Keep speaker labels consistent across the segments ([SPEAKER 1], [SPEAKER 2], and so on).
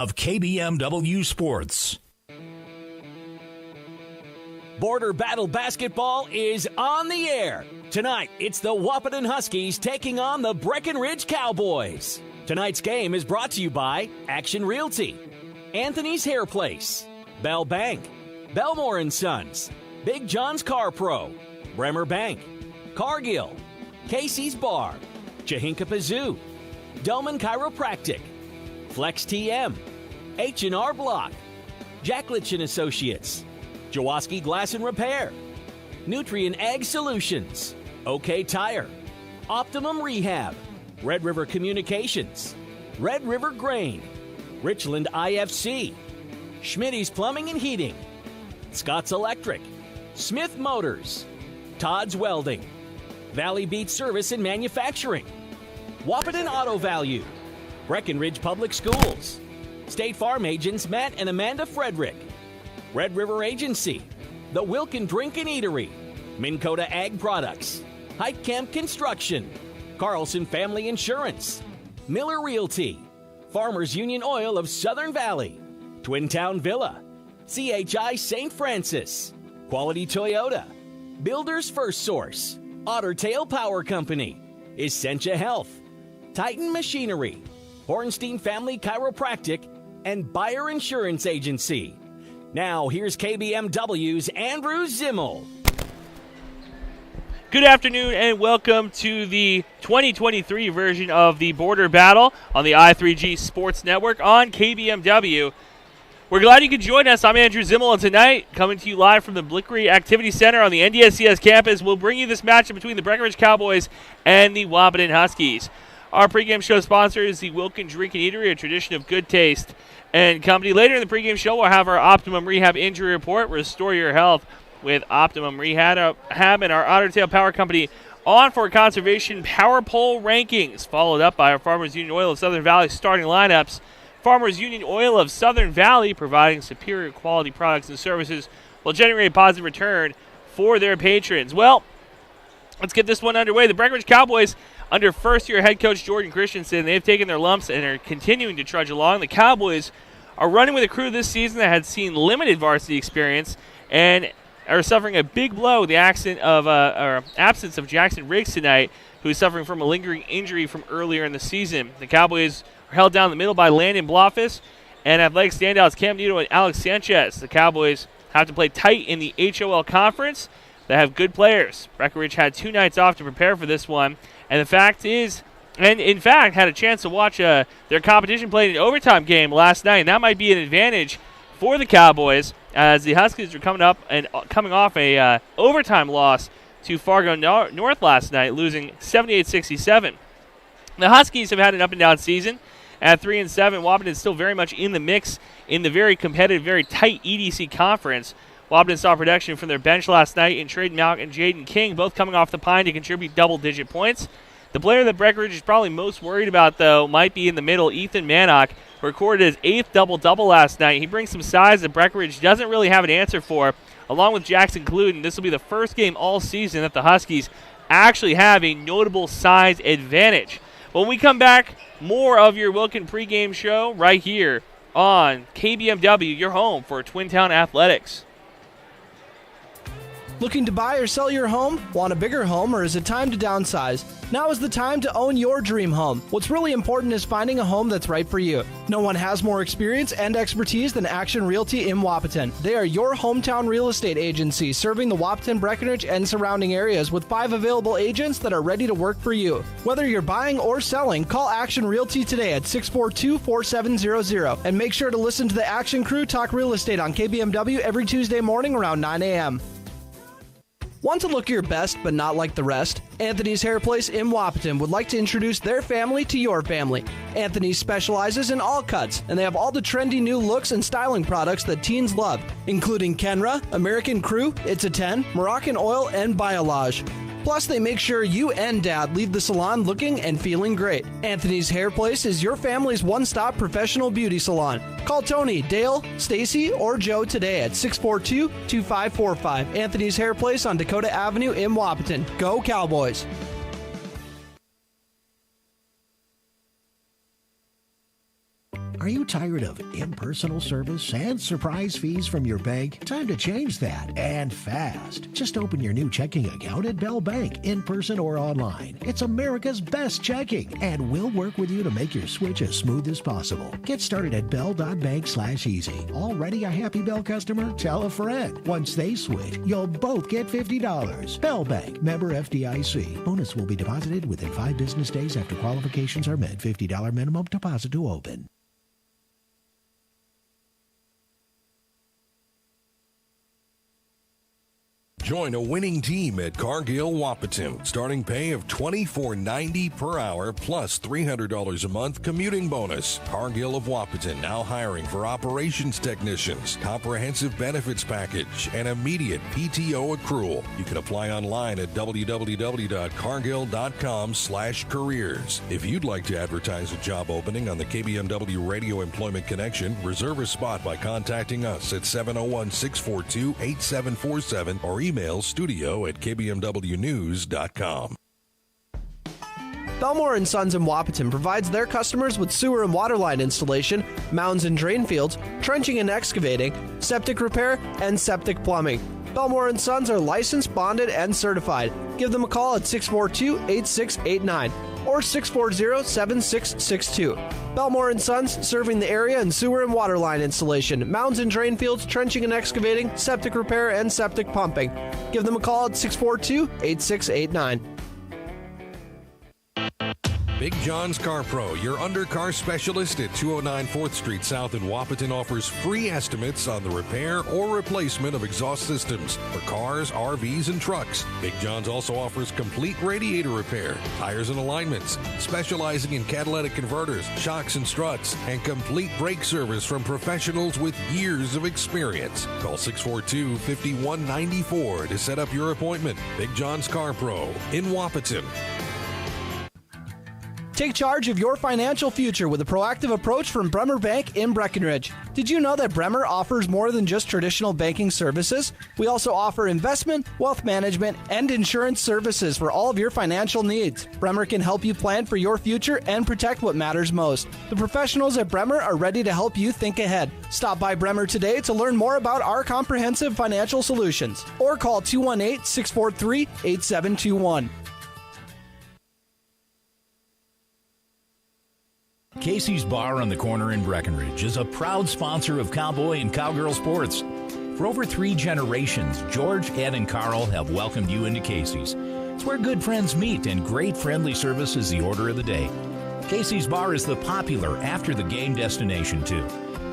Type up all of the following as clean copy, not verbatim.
[SPEAKER 1] of KBMW Sports.
[SPEAKER 2] Border Battle Basketball is on the air. Tonight, it's the Wahpeton Huskies taking on the Breckenridge Cowboys. Tonight's game is brought to you by Action Realty, Anthony's Hair Place, Bell Bank, Belmore & Sons, Big John's Car Pro, Bremer Bank, Cargill, Casey's Bar, Chahinka Zoo, Doman Chiropractic, Flex TM, H&R Block, Jacklich & Associates, Jaworski Glass and Repair, Nutrien Ag Solutions, OK Tire, Optimum Rehab, Red River Communications, Red River Grain, Richland IFC, Schmitty's Plumbing and Heating, Scott's Electric, Smith Motors, Todd's Welding, Valley Beach Service and Manufacturing, Wahpeton Auto Value, Breckenridge Public Schools, State Farm agents Matt and Amanda Frederick, Red River Agency, The Wilkin Drink and Eatery, Minn Kota Ag Products, Hike Camp Construction, Carlson Family Insurance, Miller Realty, Farmers Union Oil of Southern Valley, Twin Town Villa, CHI St. Francis, Quality Toyota, Builders First Source, Otter Tail Power Company, Essentia Health, Titan Machinery, Hornstein Family Chiropractic, and Bayer Insurance Agency. Now, here's KBMW's Andrew Zimmel.
[SPEAKER 3] Good afternoon and welcome to the 2023 version of the Border Battle on the I3G Sports Network on KBMW. We're glad you could join us. I'm Andrew Zimmel, and tonight, coming to you live from the Blickery Activity Center on the NDSCS campus, we'll bring you this matchup between the Breckenridge Cowboys and the Wahpeton Huskies. Our pregame show sponsor is the Wilkin Drink and Eatery, a tradition of good taste and company. Later in the pregame show, we'll have our Optimum Rehab Injury Report, Restore Your Health with Optimum Rehab and our Otter Tail Power Company on for conservation power pole rankings, followed up by our Farmers Union Oil of Southern Valley starting lineups. Farmers Union Oil of Southern Valley, providing superior quality products and services, will generate a positive return for their patrons. Well, let's get this one underway. The Breckenridge Cowboys, under first-year head coach Jordan Christensen, they've taken their lumps and are continuing to trudge along. The Cowboys are running with a crew this season that had seen limited varsity experience and are suffering a big blow with the absence of Jackson Riggs tonight, who is suffering from a lingering injury from earlier in the season. The Cowboys are held down the middle by Landon Blofis and athletic standouts Cam Nito and Alex Sanchez. The Cowboys have to play tight in the HOL conference. They have good players. Breckenridge had 2 nights off to prepare for this one. And in fact, had a chance to watch their competition play an overtime game last night. And that might be an advantage for the Cowboys, as the Huskies are coming off a overtime loss to Fargo North last night, losing 78-67. The Huskies have had an up-and-down season. At 3-7, Wahpeton is still very much in the mix in the very competitive, very tight EDC conference. Wahpeton saw production from their bench last night in Trade Malk and Jaden King, both coming off the pine to contribute double-digit points. The player that Breckenridge is probably most worried about, though, might be in the middle, Ethan Mannock, who recorded his 8th double-double last night. He brings some size that Breckenridge doesn't really have an answer for, along with Jackson Cluden. This will be the first game all season that the Huskies actually have a notable size advantage. When we come back, more of your Wilkin pregame show right here on KBMW, your home for Twin Town Athletics.
[SPEAKER 4] Looking to buy or sell your home? Want a bigger home, or is it time to downsize? Now is the time to own your dream home. What's really important is finding a home that's right for you. No one has more experience and expertise than Action Realty in Wahpeton. They are your hometown real estate agency, serving the Wahpeton, Breckenridge, and surrounding areas with 5 available agents that are ready to work for you. Whether you're buying or selling, call Action Realty today at 642-4700 and make sure to listen to the Action Crew talk real estate on KBMW every Tuesday morning around 9 a.m. Want to look your best but not like the rest? Anthony's Hair Place in Wahpeton would like to introduce their family to your family. Anthony's specializes in all cuts, and they have all the trendy new looks and styling products that teens love, including Kenra, American Crew, It's a 10, Moroccan Oil, and Biolage. Plus, they make sure you and Dad leave the salon looking and feeling great. Anthony's Hair Place is your family's one-stop professional beauty salon. Call Tony, Dale, Stacy, or Joe today at 642-2545. Anthony's Hair Place on Dakota Avenue in Wahpeton. Go Cowboys!
[SPEAKER 5] Are you tired of impersonal service and surprise fees from your bank? Time to change that, and fast. Just open your new checking account at Bell Bank, in person or online. It's America's best checking, and we'll work with you to make your switch as smooth as possible. Get started at bell.bank/easy. Already a happy Bell customer? Tell a friend. Once they switch, you'll both get $50. Bell Bank, member FDIC. Bonus will be deposited within 5 business days after qualifications are met. $50 minimum deposit to open.
[SPEAKER 1] Join a winning team at Cargill Wahpeton. Starting pay of $24.90 per hour plus $300 a month commuting bonus. Cargill of Wahpeton now hiring for operations technicians, comprehensive benefits package, and immediate PTO accrual. You can apply online at www.cargill.com/careers. If you'd like to advertise a job opening on the KBMW Radio Employment Connection, reserve a spot by contacting us at 701-642-8747 or email studio@kbmwnews.com.
[SPEAKER 4] Belmore & Sons in Wahpeton provides their customers with sewer and water line installation, mounds and drain fields, trenching and excavating, septic repair, and septic plumbing. Belmore & Sons are licensed, bonded, and certified. Give them a call at 642-8689 or 640-7662. Belmore & Sons, serving the area in sewer and water line installation, mounds and drain fields, trenching and excavating, septic repair, and septic pumping. Give them a call at 642-8689.
[SPEAKER 1] Big John's Car Pro, your undercar specialist at 209 4th Street South in Wahpeton, offers free estimates on the repair or replacement of exhaust systems for cars, RVs, and trucks. Big John's also offers complete radiator repair, tires and alignments, specializing in catalytic converters, shocks and struts, and complete brake service from professionals with years of experience. Call 642-5194 to set up your appointment. Big John's Car Pro in Wahpeton.
[SPEAKER 4] Take charge of your financial future with a proactive approach from Bremer Bank in Breckenridge. Did you know that Bremer offers more than just traditional banking services? We also offer investment, wealth management, and insurance services for all of your financial needs. Bremer can help you plan for your future and protect what matters most. The professionals at Bremer are ready to help you think ahead. Stop by Bremer today to learn more about our comprehensive financial solutions or call 218-643-8721.
[SPEAKER 1] Casey's Bar on the Corner in Breckenridge is a proud sponsor of cowboy and cowgirl sports. For over 3 generations, George, Ed, and Carl have welcomed you into Casey's. It's where good friends meet and great friendly service is the order of the day. Casey's Bar is the popular after-the-game destination, too.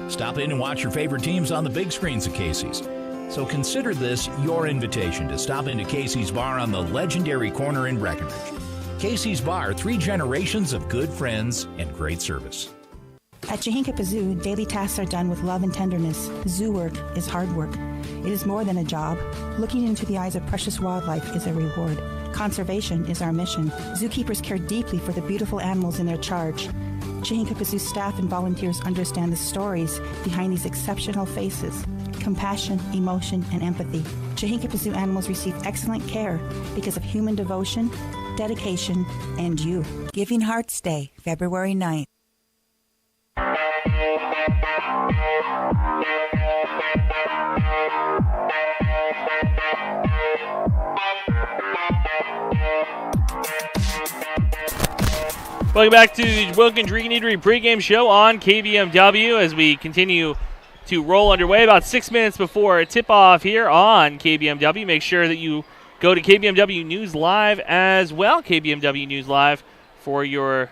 [SPEAKER 1] Stop in and watch your favorite teams on the big screens at Casey's. So consider this your invitation to stop into Casey's Bar on the legendary corner in Breckenridge. Casey's Bar, 3 generations of good friends and great service.
[SPEAKER 6] At Chihinkapa Zoo, daily tasks are done with love and tenderness. Zoo work is hard work. It is more than a job. Looking into the eyes of precious wildlife is a reward. Conservation is our mission. Zookeepers care deeply for the beautiful animals in their charge. Chihinkapa Zoo staff and volunteers understand the stories behind these exceptional faces. Compassion, emotion, and empathy. Chihinkapa Zoo animals receive excellent care because of human devotion, dedication, and you. Giving Hearts Day, February 9th.
[SPEAKER 3] Welcome back to the Wilkins Drinking Eatery pregame show on KBMW as we continue to roll underway about 6 minutes before tip-off here on KBMW. Make sure that you go to KBMW News Live as well. KBMW News Live for your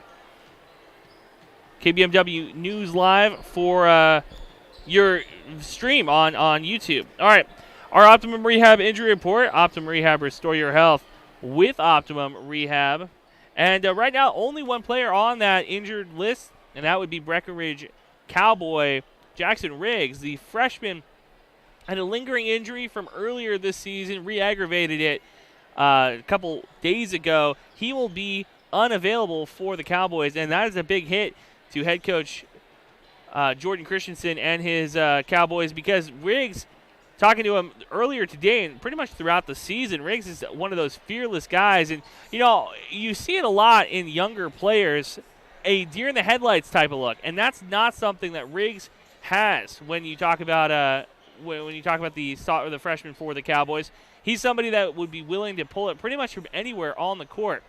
[SPEAKER 3] KBMW News Live for your stream on YouTube. All right, our Optimum Rehab injury report. Optimum Rehab, restore your health with Optimum Rehab. And right now, only one player on that injured list, and that would be Breckenridge Cowboy Jackson Riggs. The freshman had a lingering injury from earlier this season, re-aggravated it a couple days ago. He will be unavailable for the Cowboys, and that is a big hit to head coach Jordan Christensen and his Cowboys, because Riggs, talking to him earlier today and pretty much throughout the season, Riggs is one of those fearless guys. And, you know, you see it a lot in younger players, a deer in the headlights type of look, and that's not something that Riggs has when you talk about when you talk about the freshman for the Cowboys. He's somebody that would be willing to pull it pretty much from anywhere on the court.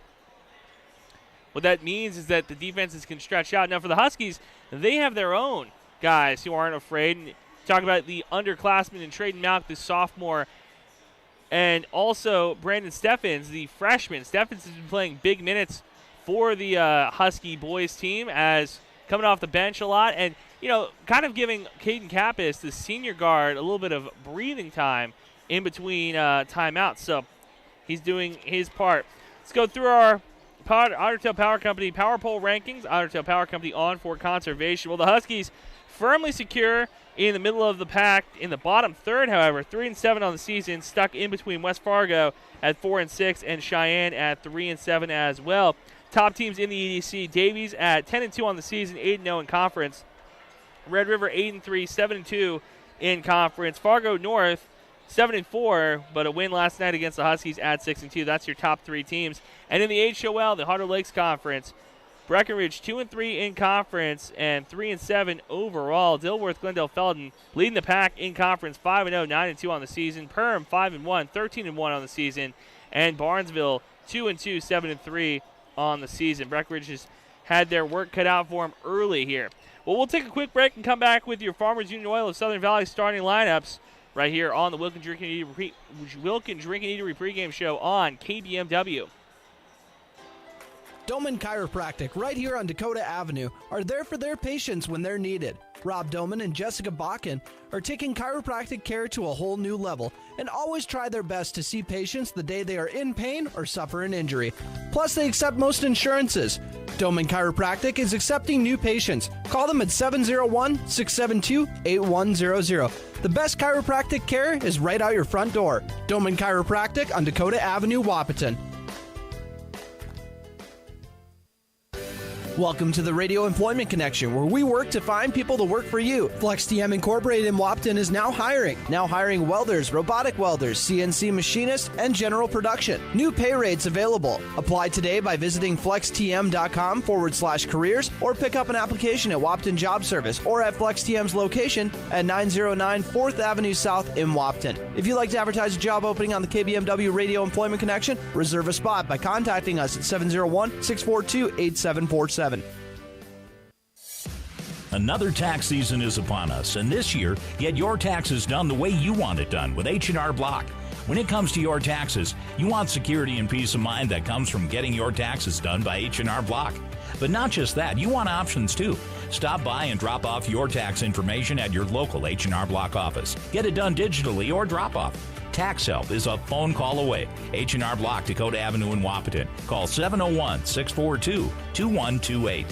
[SPEAKER 3] What that means is that the defenses can stretch out. Now for the Huskies, they have their own guys who aren't afraid. And talk about the underclassman in Traden Malk, the sophomore, and also Brandon Steffens, the freshman. Steffens has been playing big minutes for the Husky boys team as coming off the bench a lot and, kind of giving Caden Kappas, the senior guard, a little bit of breathing time in between timeouts. So he's doing his part. Let's go through our Otter Tail Power Company Power Poll rankings. Otter Tail Power Company on for conservation. Well, the Huskies firmly secure in the middle of the pack. In the bottom third, however, 3-7 on the season, stuck in between West Fargo at 4-6 and Cheyenne at 3-7 as well. Top teams in the EDC: Davies at 10-2 on the season, 8-0 in conference. Red River 8-3, 7-2 in conference. Fargo North 7-4, but a win last night against the Huskies at 6-2. That's your top three teams. And in the HOL, the Hunter Lakes Conference, Breckenridge 2-3 in conference and 3-7 overall. Dilworth, Glendale, Felden leading the pack in conference, 5-0, 9-2 on the season. Perham 5-1, 13-1 on the season, and Barnesville 2-2, 7-3 on the season. Breckenridge has had their work cut out for them early here. Well, we'll take a quick break and come back with your Farmers Union Oil of Southern Valley starting lineups right here on the Wilkin Drink and Eatery pregame show on KBMW.
[SPEAKER 4] Doman Chiropractic, right here on Dakota Avenue, are there for their patients when they're needed. Rob Doman and Jessica Bakken are taking chiropractic care to a whole new level and always try their best to see patients the day they are in pain or suffer an injury. Plus, they accept most insurances. Doman Chiropractic is accepting new patients. Call them at 701-672-8100. The best chiropractic care is right out your front door. Doman Chiropractic on Dakota Avenue, Wahpeton. Welcome to the Radio Employment Connection, where we work to find people to work for you. FlexTM Incorporated in Wahpeton is now hiring welders, robotic welders, CNC machinists, and general production. New pay rates available. Apply today by visiting flextm.com/careers or pick up an application at Wahpeton Job Service or at FlexTM's location at 909 4th Avenue South in Wahpeton. If you'd like to advertise a job opening on the KBMW Radio Employment Connection, reserve a spot by contacting us at 701-642-8747.
[SPEAKER 1] Another tax season is upon us, and this year, get your taxes done the way you want it done with H&R Block. When it comes to your taxes, you want security and peace of mind that comes from getting your taxes done by H&R Block. But not just that, you want options too. Stop by and drop off your tax information at your local H&R Block office. Get it done digitally or drop off. Tax help is a phone call away. H&R Block, Dakota Avenue in Wahpeton. Call 701-642-2128.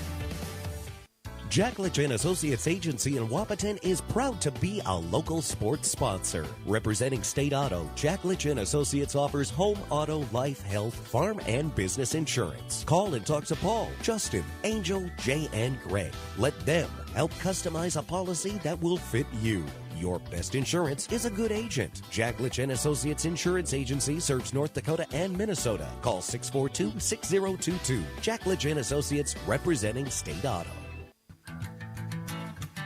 [SPEAKER 7] Jack Litch & Associates Agency in Wahpeton is proud to be a local sports sponsor. Representing State Auto, Jack Litch & Associates offers home, auto, life, health, farm, and business insurance. Call and talk to Paul, Justin, Angel, Jay, and Greg. Let them help customize a policy that will fit you. Your best insurance is a good agent. Jack Litch & Associates Insurance Agency serves North Dakota and Minnesota. Call 642-6022. Jack Litch & Associates, representing State Auto.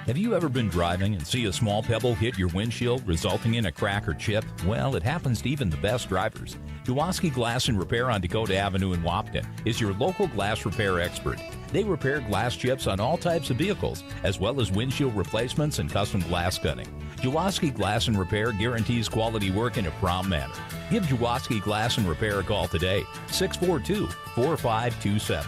[SPEAKER 1] Have you ever been driving and see a small pebble hit your windshield, resulting in a crack or chip? Well, it happens to even the best drivers. Jaworski Glass and Repair on Dakota Avenue in Wahpeton is your local glass repair expert. They repair glass chips on all types of vehicles, as well as windshield replacements and custom glass cutting. Jaworski Glass and Repair guarantees quality work in a prompt manner. Give Jaworski Glass and Repair a call today, 642-4527.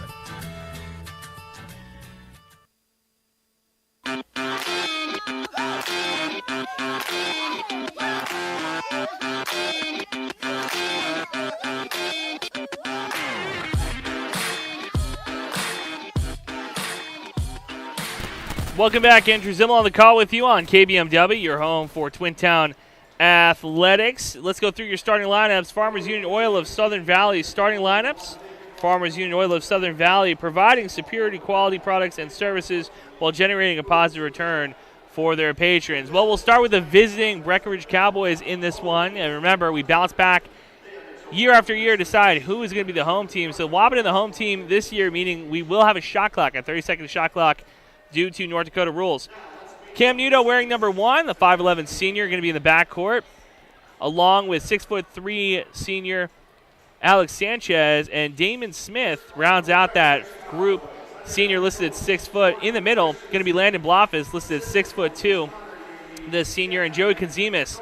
[SPEAKER 3] Welcome back. Andrew Zimmel on the call with you on KBMW, your home for Twin Town Athletics. Let's go through your starting lineups. Farmers Union Oil of Southern Valley starting lineups. Farmers Union Oil of Southern Valley providing superior quality products and services while generating a positive return for their patrons. Well, we'll start with the visiting Breckenridge Cowboys in this one. And remember, we bounce back year after year decide who is going to be the home team. So Wahpeton, the home team this year, meaning we will have a shot clock, a 30-second shot clock due to North Dakota rules. Cam Nudo wearing number 1, the 5'11 senior, going to be in the backcourt, along with 6'3 senior Alex Sanchez, and Damon Smith rounds out that group. Senior listed at 6 foot. In the middle, going to be Landon Blofis, listed at 6'2", the senior, and Joey Konzimis,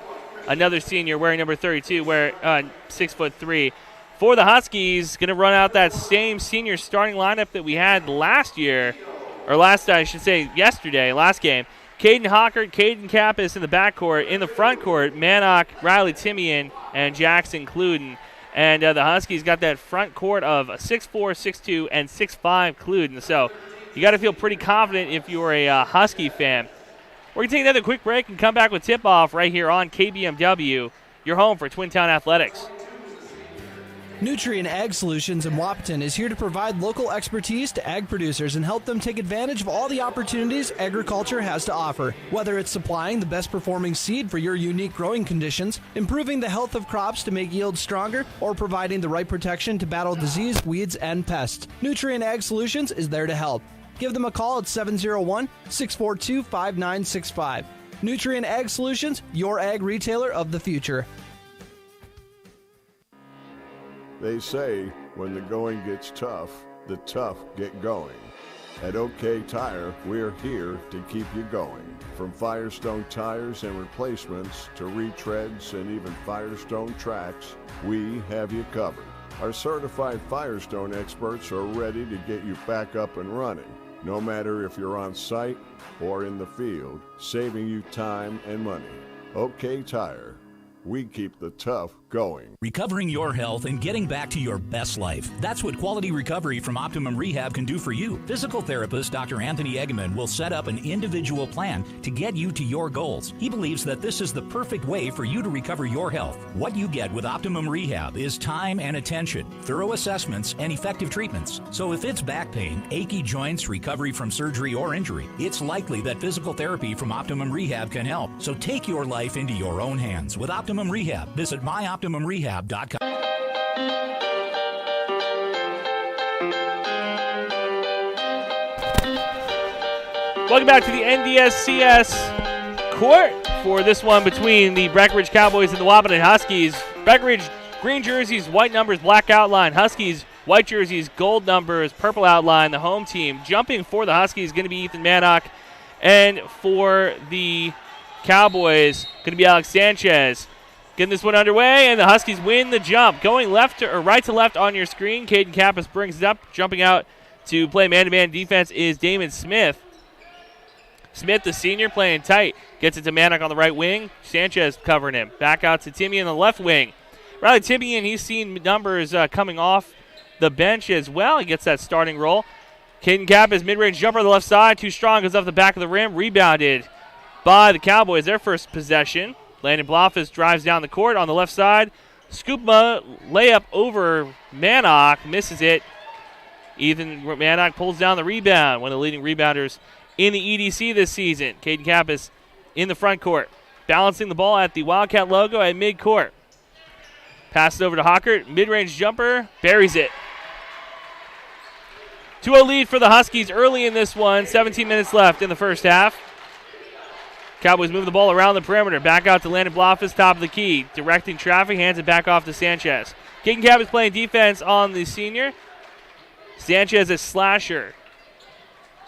[SPEAKER 3] another senior, wearing number 32, 6'3". For the Huskies, going to run out that same senior starting lineup that we had yesterday, last game. Caden Hockert, Caden Kappas in the backcourt. In the front court, Mannock, Riley Timian, and Jackson Cluden. And the Huskies got that front court of 6'4", 6'2", and 6'5" Cluden. So you got to feel pretty confident if you're a Husky fan. We're going to take another quick break and come back with tip-off right here on KBMW, your home for Twin Town Athletics.
[SPEAKER 4] Nutrient Ag Solutions in Wahpeton is here to provide local expertise to ag producers and help them take advantage of all the opportunities agriculture has to offer. Whether it's supplying the best performing seed for your unique growing conditions, improving the health of crops to make yields stronger, or providing the right protection to battle disease, weeds, and pests, Nutrient Ag Solutions is there to help. Give them a call at 701-642-5965. Nutrient Ag Solutions, your ag retailer of the future.
[SPEAKER 8] They say when the going gets tough, the tough get going. At OK Tire, we're here to keep you going. From Firestone tires and replacements to retreads and even Firestone tracks, we have you covered. Our certified Firestone experts are ready to get you back up and running, no matter if you're on site or in the field, saving you time and money. OK Tire. We keep the tough going.
[SPEAKER 1] Recovering your health and getting back to your best life. That's what Quality Recovery from Optimum Rehab can do for you. Physical therapist Dr. Anthony Eggeman will set up an individual plan to get you to your goals. He believes that this is the perfect way for you to recover your health. What you get with Optimum Rehab is time and attention, thorough assessments, and effective treatments. So if it's back pain, achy joints, recovery from surgery or injury, it's likely that physical therapy from Optimum Rehab can help. So take your life into your own hands with Optimum Rehab. Visit myoptimumrehab.com.
[SPEAKER 3] Welcome back to the NDSCS court for this one between the Breckenridge Cowboys and the Wahpeton Huskies. Breckenridge, green jerseys, white numbers, black outline. Huskies, white jerseys, gold numbers, purple outline. The home team jumping for the Huskies going to be Ethan Mannock. And for the Cowboys, going to be Alex Sanchez. Getting this one underway, and the Huskies win the jump. Going right to left on your screen, Caden Kappas brings it up. Jumping out to play man-to-man defense is Damon Smith. Smith, the senior, playing tight. Gets it to Mannock on the right wing. Sanchez covering him. Back out to Timian on the left wing. Riley Timian, he's seen numbers coming off the bench as well. He gets that starting role. Caden Kappas, mid-range jumper on the left side. Too strong, goes off the back of the rim. Rebounded by the Cowboys. Their first possession. Landon Blofis drives down the court on the left side. Scoopma layup over Mannock. Misses it. Ethan Mannock pulls down the rebound. One of the leading rebounders in the EDC this season. Caden Kappas in the front court. Balancing the ball at the Wildcat logo at midcourt. Passes over to Hockert. Mid-range jumper. Buries it. 2-0 lead for the Huskies early in this one. 17 minutes left in the first half. Cowboys move the ball around the perimeter. Back out to Landon Blofis, top of the key. Directing traffic, hands it back off to Sanchez. Caden Kappas playing defense on the senior. Sanchez a slasher.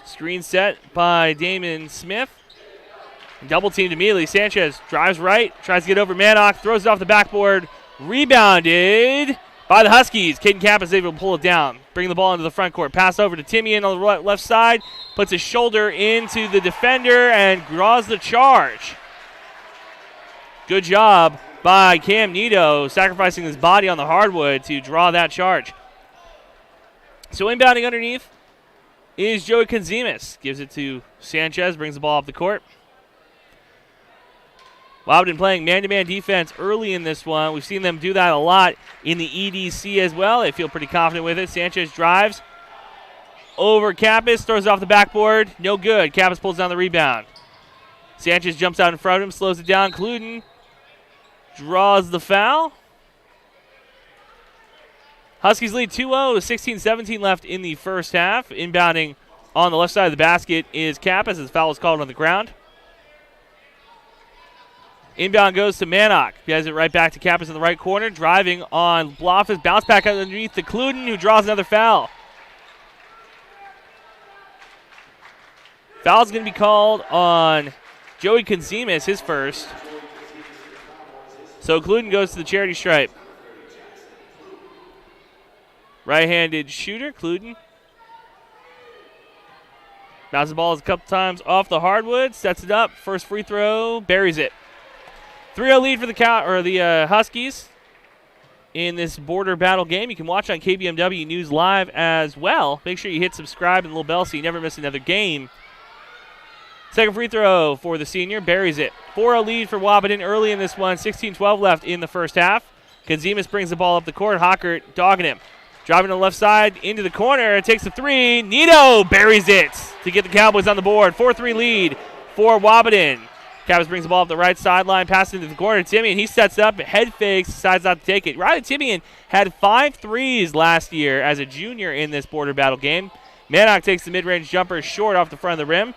[SPEAKER 3] Screen set by Damon Smith. Double teamed immediately. Sanchez drives right, tries to get over Mannock, throws it off the backboard. Rebounded by the Huskies. Caden Kappas is able to pull it down. Bring the ball into the front court. Pass over to Timian on the left side. Puts his shoulder into the defender and draws the charge. Good job by Cam Nito, sacrificing his body on the hardwood to draw that charge. So inbounding underneath is Joey Konzimis. Gives it to Sanchez, brings the ball up the court. Wahpeton playing man-to-man defense early in this one. We've seen them do that a lot in the EDC as well. They feel pretty confident with it. Sanchez drives over Kappas, throws it off the backboard. No good. Kappas pulls down the rebound. Sanchez jumps out in front of him, slows it down. Cluden draws the foul. Huskies lead 2-0 with 16-17 left in the first half. Inbounding on the left side of the basket is Kappas as foul is called on the ground. Inbound goes to Mannock. He has it right back to Kappas in the right corner. Driving on Blofeld. Bounce back underneath to Kluden, who draws another foul. Foul's going to be called on Joey Konzimis, his first. So Kluden goes to the charity stripe. Right-handed shooter, Kluden. Bounces the ball a couple times off the hardwood, sets it up. First free throw, buries it. 3-0 lead for the Huskies in this border battle game. You can watch on KBMW News Live as well. Make sure you hit subscribe and the little bell so you never miss another game. Second free throw for the senior, buries it. 4-0 lead for Wahpeton early in this one. 16-12 left in the first half. Konzimis brings the ball up the court. Hockert dogging him. Driving to the left side into the corner. Takes the three. Nito buries it to get the Cowboys on the board. 4-3 lead for Wahpeton. Cowboys brings the ball up the right sideline, passes into the corner. Timian, he sets up, head fakes, decides not to take it. Riley Timian had 5 threes last year as a junior in this border battle game. Mannock takes the mid-range jumper short off the front of the rim.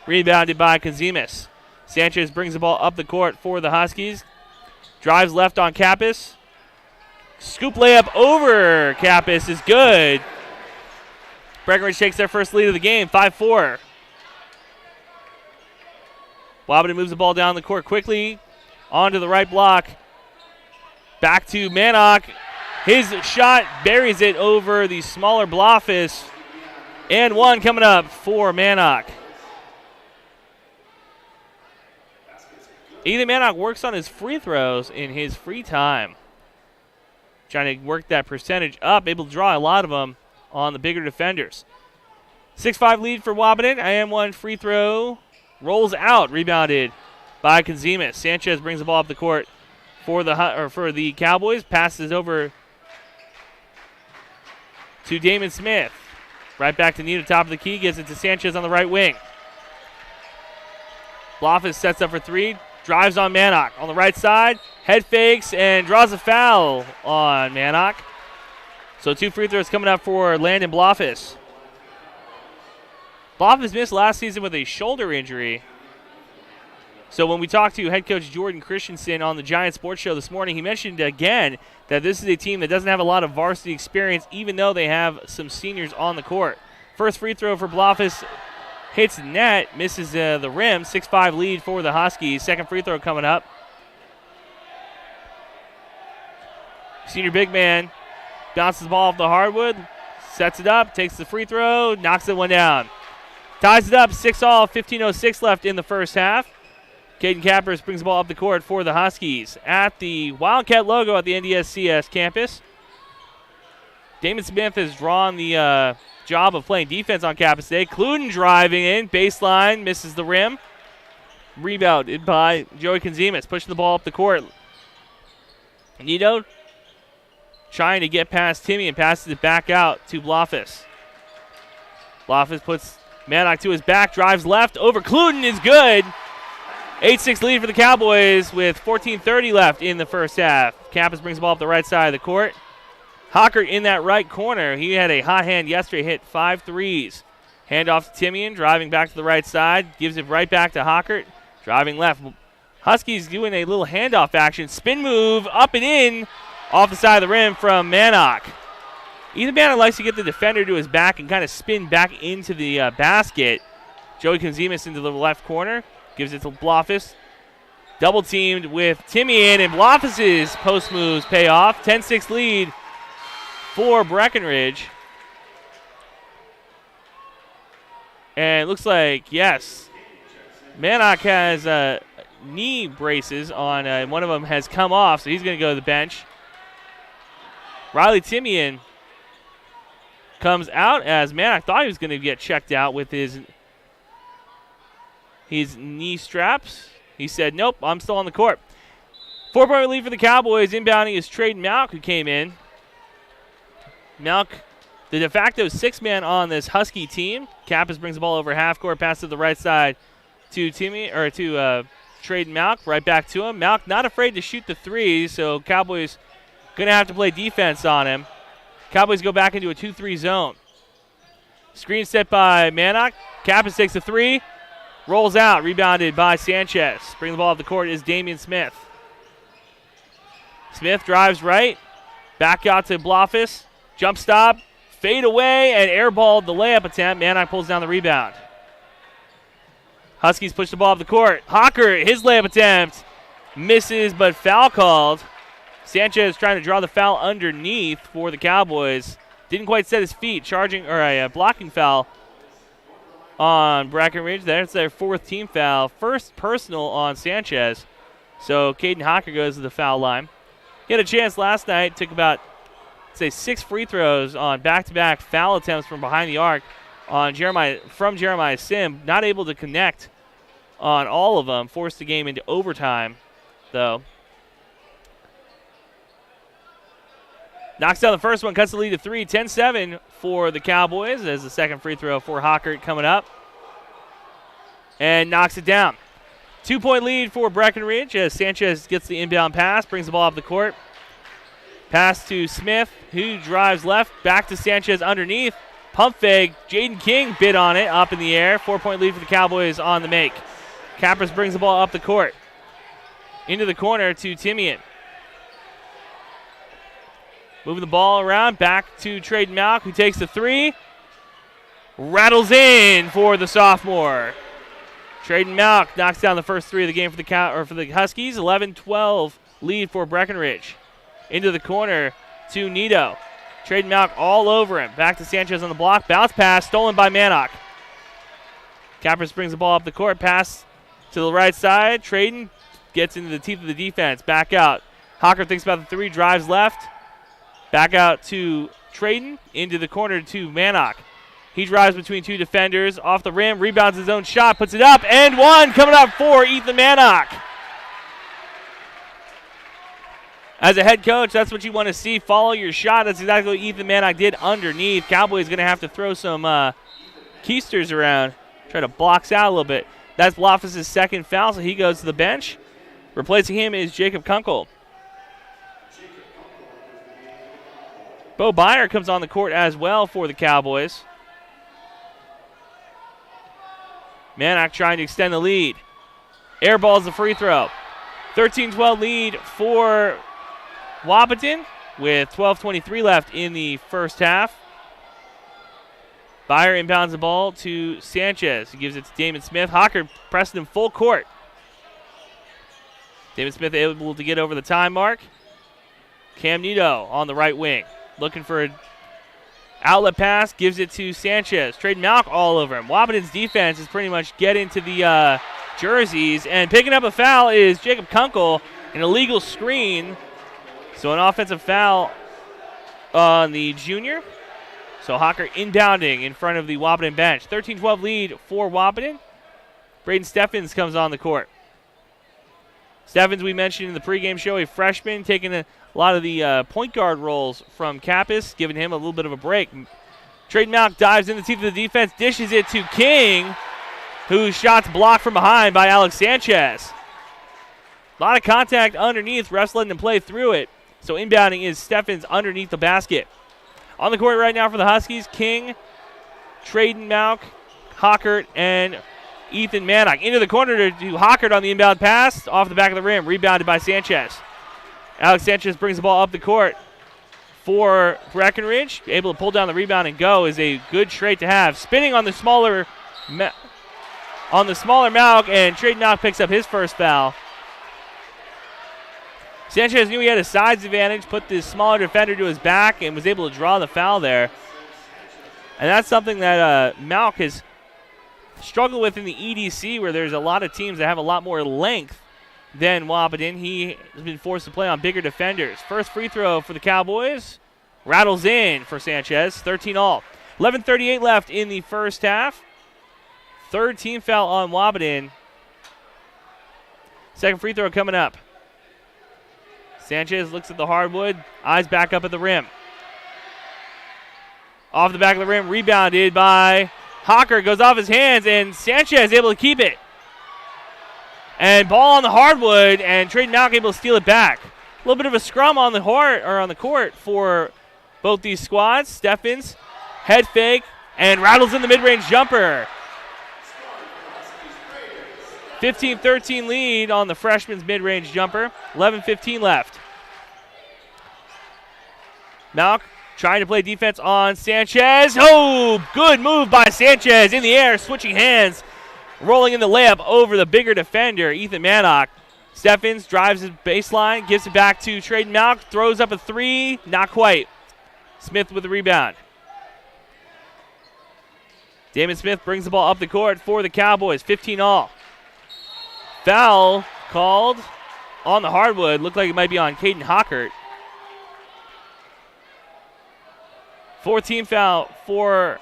[SPEAKER 3] Rebounded by Konzimis. Sanchez brings the ball up the court for the Huskies. Drives left on Kappas. Scoop layup over Kappas is good. Breckenridge takes their first lead of the game, 5-4. Wahpeton moves the ball down the court quickly. Onto the right block. Back to Mannock. His shot buries it over the smaller Blofis. And one coming up for Mannock. Ethan Mannock works on his free throws in his free time. Trying to work that percentage up, able to draw a lot of them on the bigger defenders. 6-5 lead for Wahpeton. IM1 free throw rolls out, rebounded by Konzimis. Sanchez brings the ball up the court for the Cowboys. Passes over to Damon Smith. Right back to Nito, top of the key. Gives it to Sanchez on the right wing. Blofeld sets up for three. Drives on Mannock on the right side. Head fakes and draws a foul on Mannock. So 2 free throws coming up for Landon Blofeld. Blofeld missed last season with a shoulder injury. So when we talked to head coach Jordan Christensen on the Giant Sports Show this morning, he mentioned again that this is a team that doesn't have a lot of varsity experience, even though they have some seniors on the court. First free throw for Blofeld hits net, misses the rim. 6-5 lead for the Huskies. Second free throw coming up. Senior big man bounces the ball off the hardwood, sets it up, takes the free throw, knocks it one down. Ties it up, 6-all, 15:06 left in the first half. Caden Kappers brings the ball up the court for the Huskies at the Wildcat logo at the NDSCS campus. Damon Smith has drawn the job of playing defense on campus today. Kluden driving in, baseline, misses the rim. Rebounded by Joey Konzimis, pushing the ball up the court. Nito trying to get past Timmy and passes it back out to Blofeld. Blofeld puts Mannock to his back, drives left, over Kluden is good. 8-6 lead for the Cowboys with 14:30 left in the first half. Kappas brings the ball up the right side of the court. Hockert in that right corner. He had a hot hand yesterday, hit 5 threes. Hand off to Timian, driving back to the right side. Gives it right back to Hockert, driving left. Huskies doing a little handoff action. Spin move, up and in, off the side of the rim from Mannock. Ethan Mannock likes to get the defender to his back and kind of spin back into the basket. Joey Konzimis into the left corner. Gives it to Blofeld. Double teamed with Timian, and Bloffeld's post moves pay off. 10-6 lead for Breckenridge. And it looks like, yes, Mannock has knee braces on, and one of them has come off, so he's going to go to the bench. Riley Timian comes out as Mannock thought he was going to get checked out with his knee straps. He said, nope, I'm still on the court. 4-point lead for the Cowboys. Inbounding is Traden Malk, who came in. Malk, the de facto 6-man on this Husky team. Kappas brings the ball over half court, pass to the right side to Traden Malk. Right back to him. Malk not afraid to shoot the threes, so Cowboys going to have to play defense on him. Cowboys go back into a 2-3 zone. Screen set by Mannock. Kappas takes a three. Rolls out. Rebounded by Sanchez. Bringing the ball up the court is Damian Smith. Smith drives right. Back out to Blofis. Jump stop. Fade away and airballed the layup attempt. Mannock pulls down the rebound. Huskies push the ball up the court. Hawker, his layup attempt. Misses, but foul called. Sanchez trying to draw the foul underneath for the Cowboys. Didn't quite set his feet. Charging, or a blocking foul on Breckenridge. That's their fourth team foul. First personal on Sanchez. So Caden Hawker goes to the foul line. He had a chance last night. Took about, say, 6 free throws on back-to-back foul attempts from behind the arc on Jeremiah Sim. Not able to connect on all of them. Forced the game into overtime, though. Knocks down the first one, cuts the lead to 3. 10-7 for the Cowboys as the second free throw for Hockert coming up. And knocks it down. 2-point lead for Breckenridge as Sanchez gets the inbound pass, brings the ball up the court. Pass to Smith, who drives left, back to Sanchez underneath. Pump fake, Jaden King bid on it, up in the air. 4-point lead for the Cowboys on the make. Capras brings the ball up the court. Into the corner to Timian. Moving the ball around, back to Traden Malk, who takes the three. Rattles in for the sophomore. Traden Malk knocks down the first three of the game for the Huskies. 11-12 lead for Breckenridge. Into the corner to Nito. Traden Malk all over him. Back to Sanchez on the block. Bounce pass stolen by Mannock. Capras brings the ball up the court. Pass to the right side. Traden gets into the teeth of the defense. Back out. Hawker thinks about the three. Drives left. Back out to Traden. Into the corner to Mannock. He drives between two defenders. Off the rim. Rebounds his own shot. Puts it up. And one coming up for Ethan Mannock. As a head coach, that's what you want to see. Follow your shot. That's exactly what Ethan Mannock did underneath. Cowboys going to have to throw some keisters around. Try to box out a little bit. That's Blofis' second foul, so he goes to the bench. Replacing him is Jacob Kunkel. Bo Byer comes on the court as well for the Cowboys. Mannock trying to extend the lead. Airballs the free throw. 13-12 lead for Wahpeton with 12:23 left in the first half. Byer inbounds the ball to Sanchez. He gives it to Damon Smith. Hawker pressing him full court. Damon Smith able to get over the time mark. Cam Nito on the right wing. Looking for an outlet pass. Gives it to Sanchez. Traden Malk all over him. Wahpeton's defense is pretty much get into the jerseys. And picking up a foul is Jacob Kunkel. An illegal screen. So an offensive foul on the junior. So Hawker inbounding in front of the Wahpeton bench. 13-12 lead for Wahpeton. Braden Steffens comes on the court. Steffens, we mentioned in the pregame show, a freshman, taking a lot of the point guard roles from Kappas, giving him a little bit of a break. Traden Malk dives in the teeth of the defense, dishes it to King, whose shot's blocked from behind by Alex Sanchez. A lot of contact underneath, refs letting him play through it. So inbounding is Steffens underneath the basket. On the court right now for the Huskies, King, Traden Malk, Hawkert, and Ethan Mannock. Into the corner to Hawkert on the inbound pass. Off the back of the rim, rebounded by Sanchez. Alex Sanchez brings the ball up the court for Breckenridge. Able to pull down the rebound and go is a good trait to have. Spinning on the smaller Malk, and Traden Malk picks up his first foul. Sanchez knew he had a size advantage, put the smaller defender to his back, and was able to draw the foul there. And that's something that Malk has struggled with in the EDC, where there's a lot of teams that have a lot more length than Wahpeton. He has been forced to play on bigger defenders. First free throw for the Cowboys. Rattles in for Sanchez. 13-all. 11:38 left in the first half. Third team foul on Wahpeton. Second free throw coming up. Sanchez looks at the hardwood, eyes back up at the rim. Off the back of the rim, rebounded by Hawker, goes off his hands, and Sanchez able to keep it. And ball on the hardwood, and Traden Malk able to steal it back. A little bit of a scrum on the court for both these squads. Steffens, head fake, and rattles in the mid-range jumper. 15-13 lead on the freshman's mid-range jumper. 11:15 left. Malk trying to play defense on Sanchez. Oh, good move by Sanchez in the air, switching hands, rolling in the layup over the bigger defender, Ethan Mannock. Steffens drives his baseline, gives it back to Traden Malk, throws up a three, not quite. Smith with the rebound. Damon Smith brings the ball up the court for the Cowboys, 15 all. Foul called on the hardwood. Looked like it might be on Caden Hockert. 14 foul for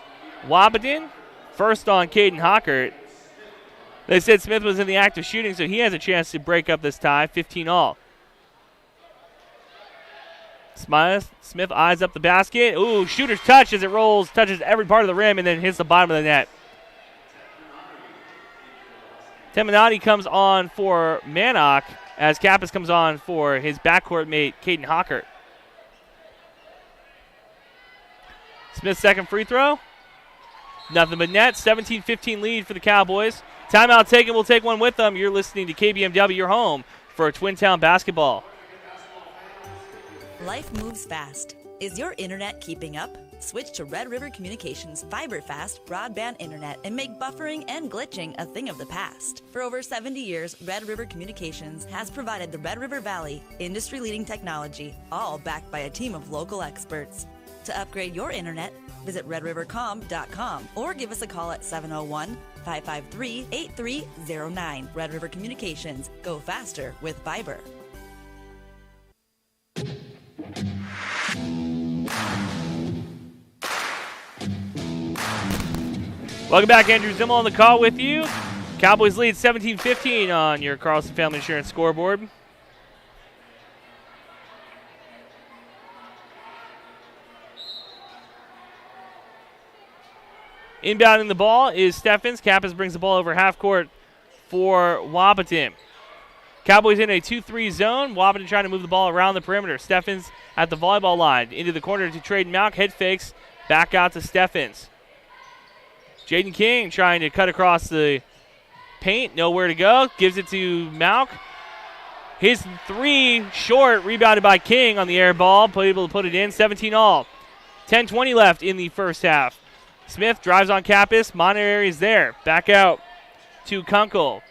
[SPEAKER 3] Wahpeton. First on Caden Hockert. They said Smith was in the act of shooting, so he has a chance to break up this tie, 15 all. Smith eyes up the basket. Ooh, shooter's touch as it rolls, touches every part of the rim, and then hits the bottom of the net. Teminati comes on for Mannock as Kappas comes on for his backcourt mate, Caden Hockert. Smith's second free throw. Nothing but net. 17-15 lead for the Cowboys. Timeout taken. We'll take one with them. You're listening to KBMW, your home for Twin Town basketball.
[SPEAKER 9] Life moves fast. Is your internet keeping up? Switch to Red River Communications fiber fast broadband internet and make buffering and glitching a thing of the past. For over 70 years, Red River Communications has provided the Red River Valley industry-leading technology, all backed by a team of local experts. To upgrade your internet, visit redrivercom.com or give us a call at 701-553-8309. Red River Communications. Go faster with fiber.
[SPEAKER 3] Welcome back. Andrew Zimmel on the call with you. Cowboys lead 17-15 on your Carlson Family Insurance scoreboard. Inbounding the ball is Steffens. Kappas brings the ball over half court for Wahpeton. Cowboys in a 2-3 zone. Wahpeton trying to move the ball around the perimeter. Steffens at the volleyball line. Into the corner to Traden Malk. Head fakes. Back out to Steffens. Jaden King trying to cut across the paint. Nowhere to go. Gives it to Malk. His three short. Rebounded by King on the air ball. Able to put it in. 17 all. 10:20 left in the first half. Smith drives on Kappas. Monterey is there. Back out to Kunkel.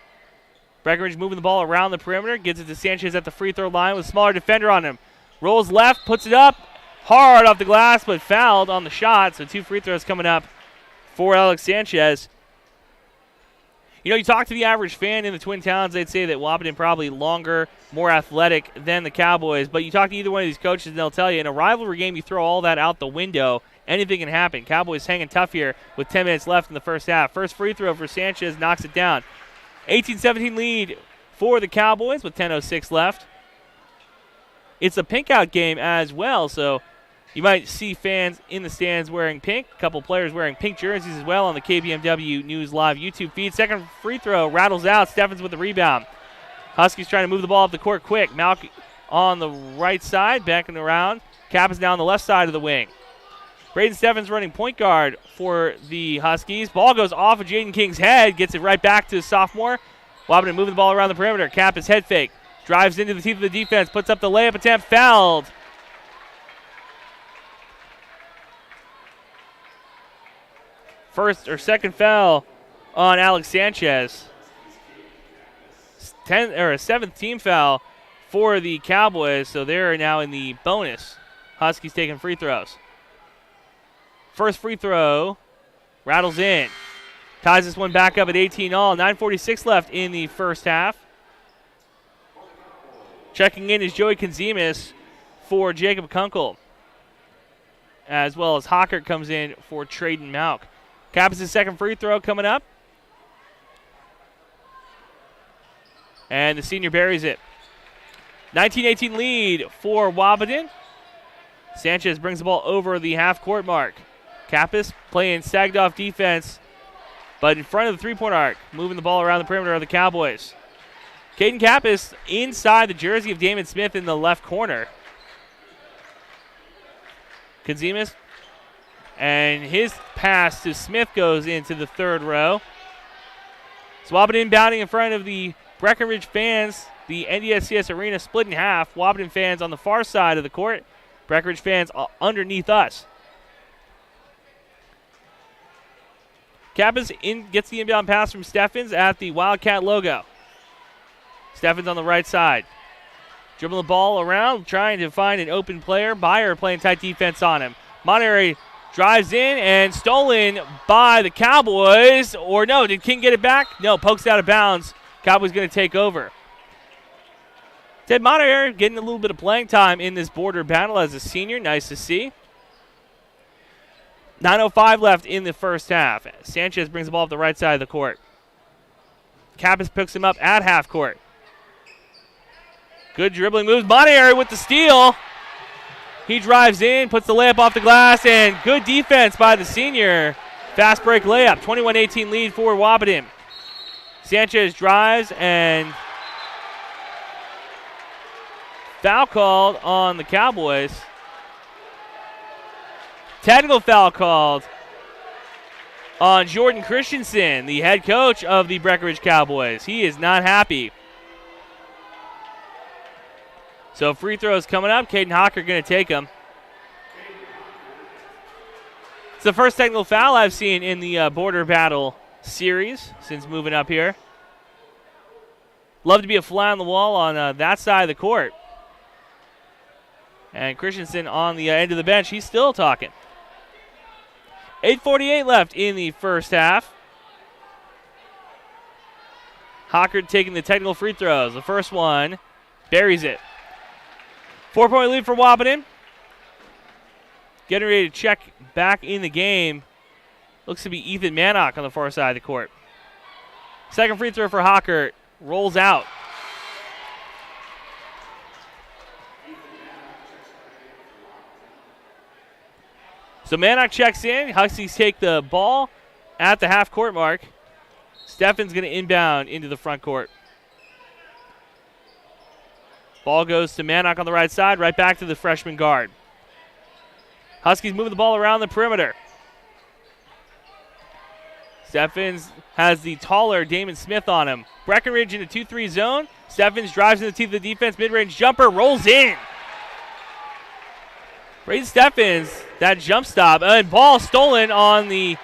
[SPEAKER 3] Breckenridge moving the ball around the perimeter. Gets it to Sanchez at the free throw line with a smaller defender on him. Rolls left, puts it up. Hard off the glass, but fouled on the shot. So 2 free throws coming up for Alex Sanchez. You know, you talk to the average fan in the Twin Towns, they'd say that Wahpeton probably longer, more athletic than the Cowboys. But you talk to either one of these coaches, and they'll tell you, in a rivalry game, you throw all that out the window. Anything can happen. Cowboys hanging tough here with 10 minutes left in the first half. First free throw for Sanchez knocks it down. 18-17 lead for the Cowboys with 10:06 left. It's a pink out game as well, so you might see fans in the stands wearing pink. A couple players wearing pink jerseys as well on the KBMW News Live YouTube feed. Second free throw rattles out. Steffens with the rebound. Huskies trying to move the ball up the court quick. Malk on the right side, backing around. Kappas down the left side of the wing. Braden Steffens running point guard for the Huskies. Ball goes off of Jaden King's head. Gets it right back to the sophomore. Wahpeton moving the ball around the perimeter. Kappas head fake. Drives into the teeth of the defense. Puts up the layup attempt. Fouled. First or second foul on Alex Sanchez. 7th team foul for the Cowboys. So they're now in the bonus. Huskies taking free throws. First free throw rattles in. Ties this one back up at 18 all. 9:46 left in the first half. Checking in is Joey Konzimis for Jacob Kunkel, as well as Hockert comes in for Traden Malk. Kappas' second free throw coming up. And the senior buries it. 19-18 lead for Wahpeton. Sanchez brings the ball over the half-court mark. Kappas playing sagged-off defense, but in front of the three-point arc, moving the ball around the perimeter of the Cowboys. Caden Kappas inside the jersey of Damon Smith in the left corner. Kazimis. And his pass to Smith goes into the third row. So Wahpeton inbounding in front of the Breckenridge fans. The NDSCS arena split in half. Wahpeton fans on the far side of the court. Breckenridge fans underneath us. Kappas gets the inbound pass from Steffens at the Wildcat logo. Steffens on the right side. Dribbling the ball around, trying to find an open player. Byer playing tight defense on him. Monterey drives in and stolen by the Cowboys. Or no, did King get it back? No, pokes out of bounds. Cowboys going to take over. Ted Monterey getting a little bit of playing time in this border battle as a senior. Nice to see. 9:05 left in the first half. Sanchez brings the ball up the right side of the court. Kappas picks him up at half court. Good dribbling moves. Monterey with the steal. He drives in, puts the layup off the glass, and good defense by the senior. Fast break layup. 21-18 lead for Wahpeton. Sanchez drives and foul called on the Cowboys. Technical foul called on Jordan Christensen, the head coach of the Breckenridge Cowboys. He is not happy. So free throws coming up. Caden Hocker going to take them. It's the first technical foul I've seen in the border battle series since moving up here. Love to be a fly on the wall on that side of the court. And Christensen on the end of the bench, he's still talking. 8:48 left in the first half. Hocker taking the technical free throws. The first one buries it. 4-point lead for Wahpeton. Getting ready to check back in the game. Looks to be Ethan Mannock on the far side of the court. Second free throw for Hocker. Rolls out. So Mannock checks in. Huskies take the ball at the half-court mark. Steffens going to inbound into the front court. Ball goes to Mannock on the right side, right back to the freshman guard. Huskies moving the ball around the perimeter. Steffens has the taller Damon Smith on him. Breckenridge in the 2-3 zone. Steffens drives in the teeth of the defense. Mid-range jumper rolls in. Braden Steffens, that jump stop. And ball stolen on the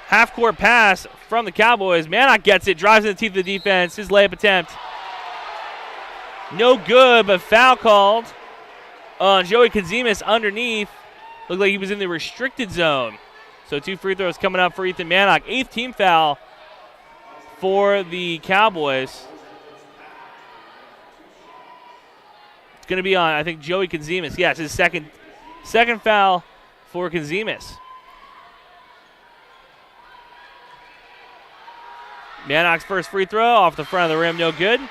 [SPEAKER 3] half-court pass from the Cowboys. Mannock gets it, drives in the teeth of the defense. His layup attempt. No good, but foul called on Joey Kazimis underneath. Looked like he was in the restricted zone. So 2 free throws coming up for Ethan Mannock. 8th team foul for the Cowboys. It's going to be on, I think, Joey Kazimis. Yes, his second foul for Kazimis. Mannock's first free throw off the front of the rim, no good.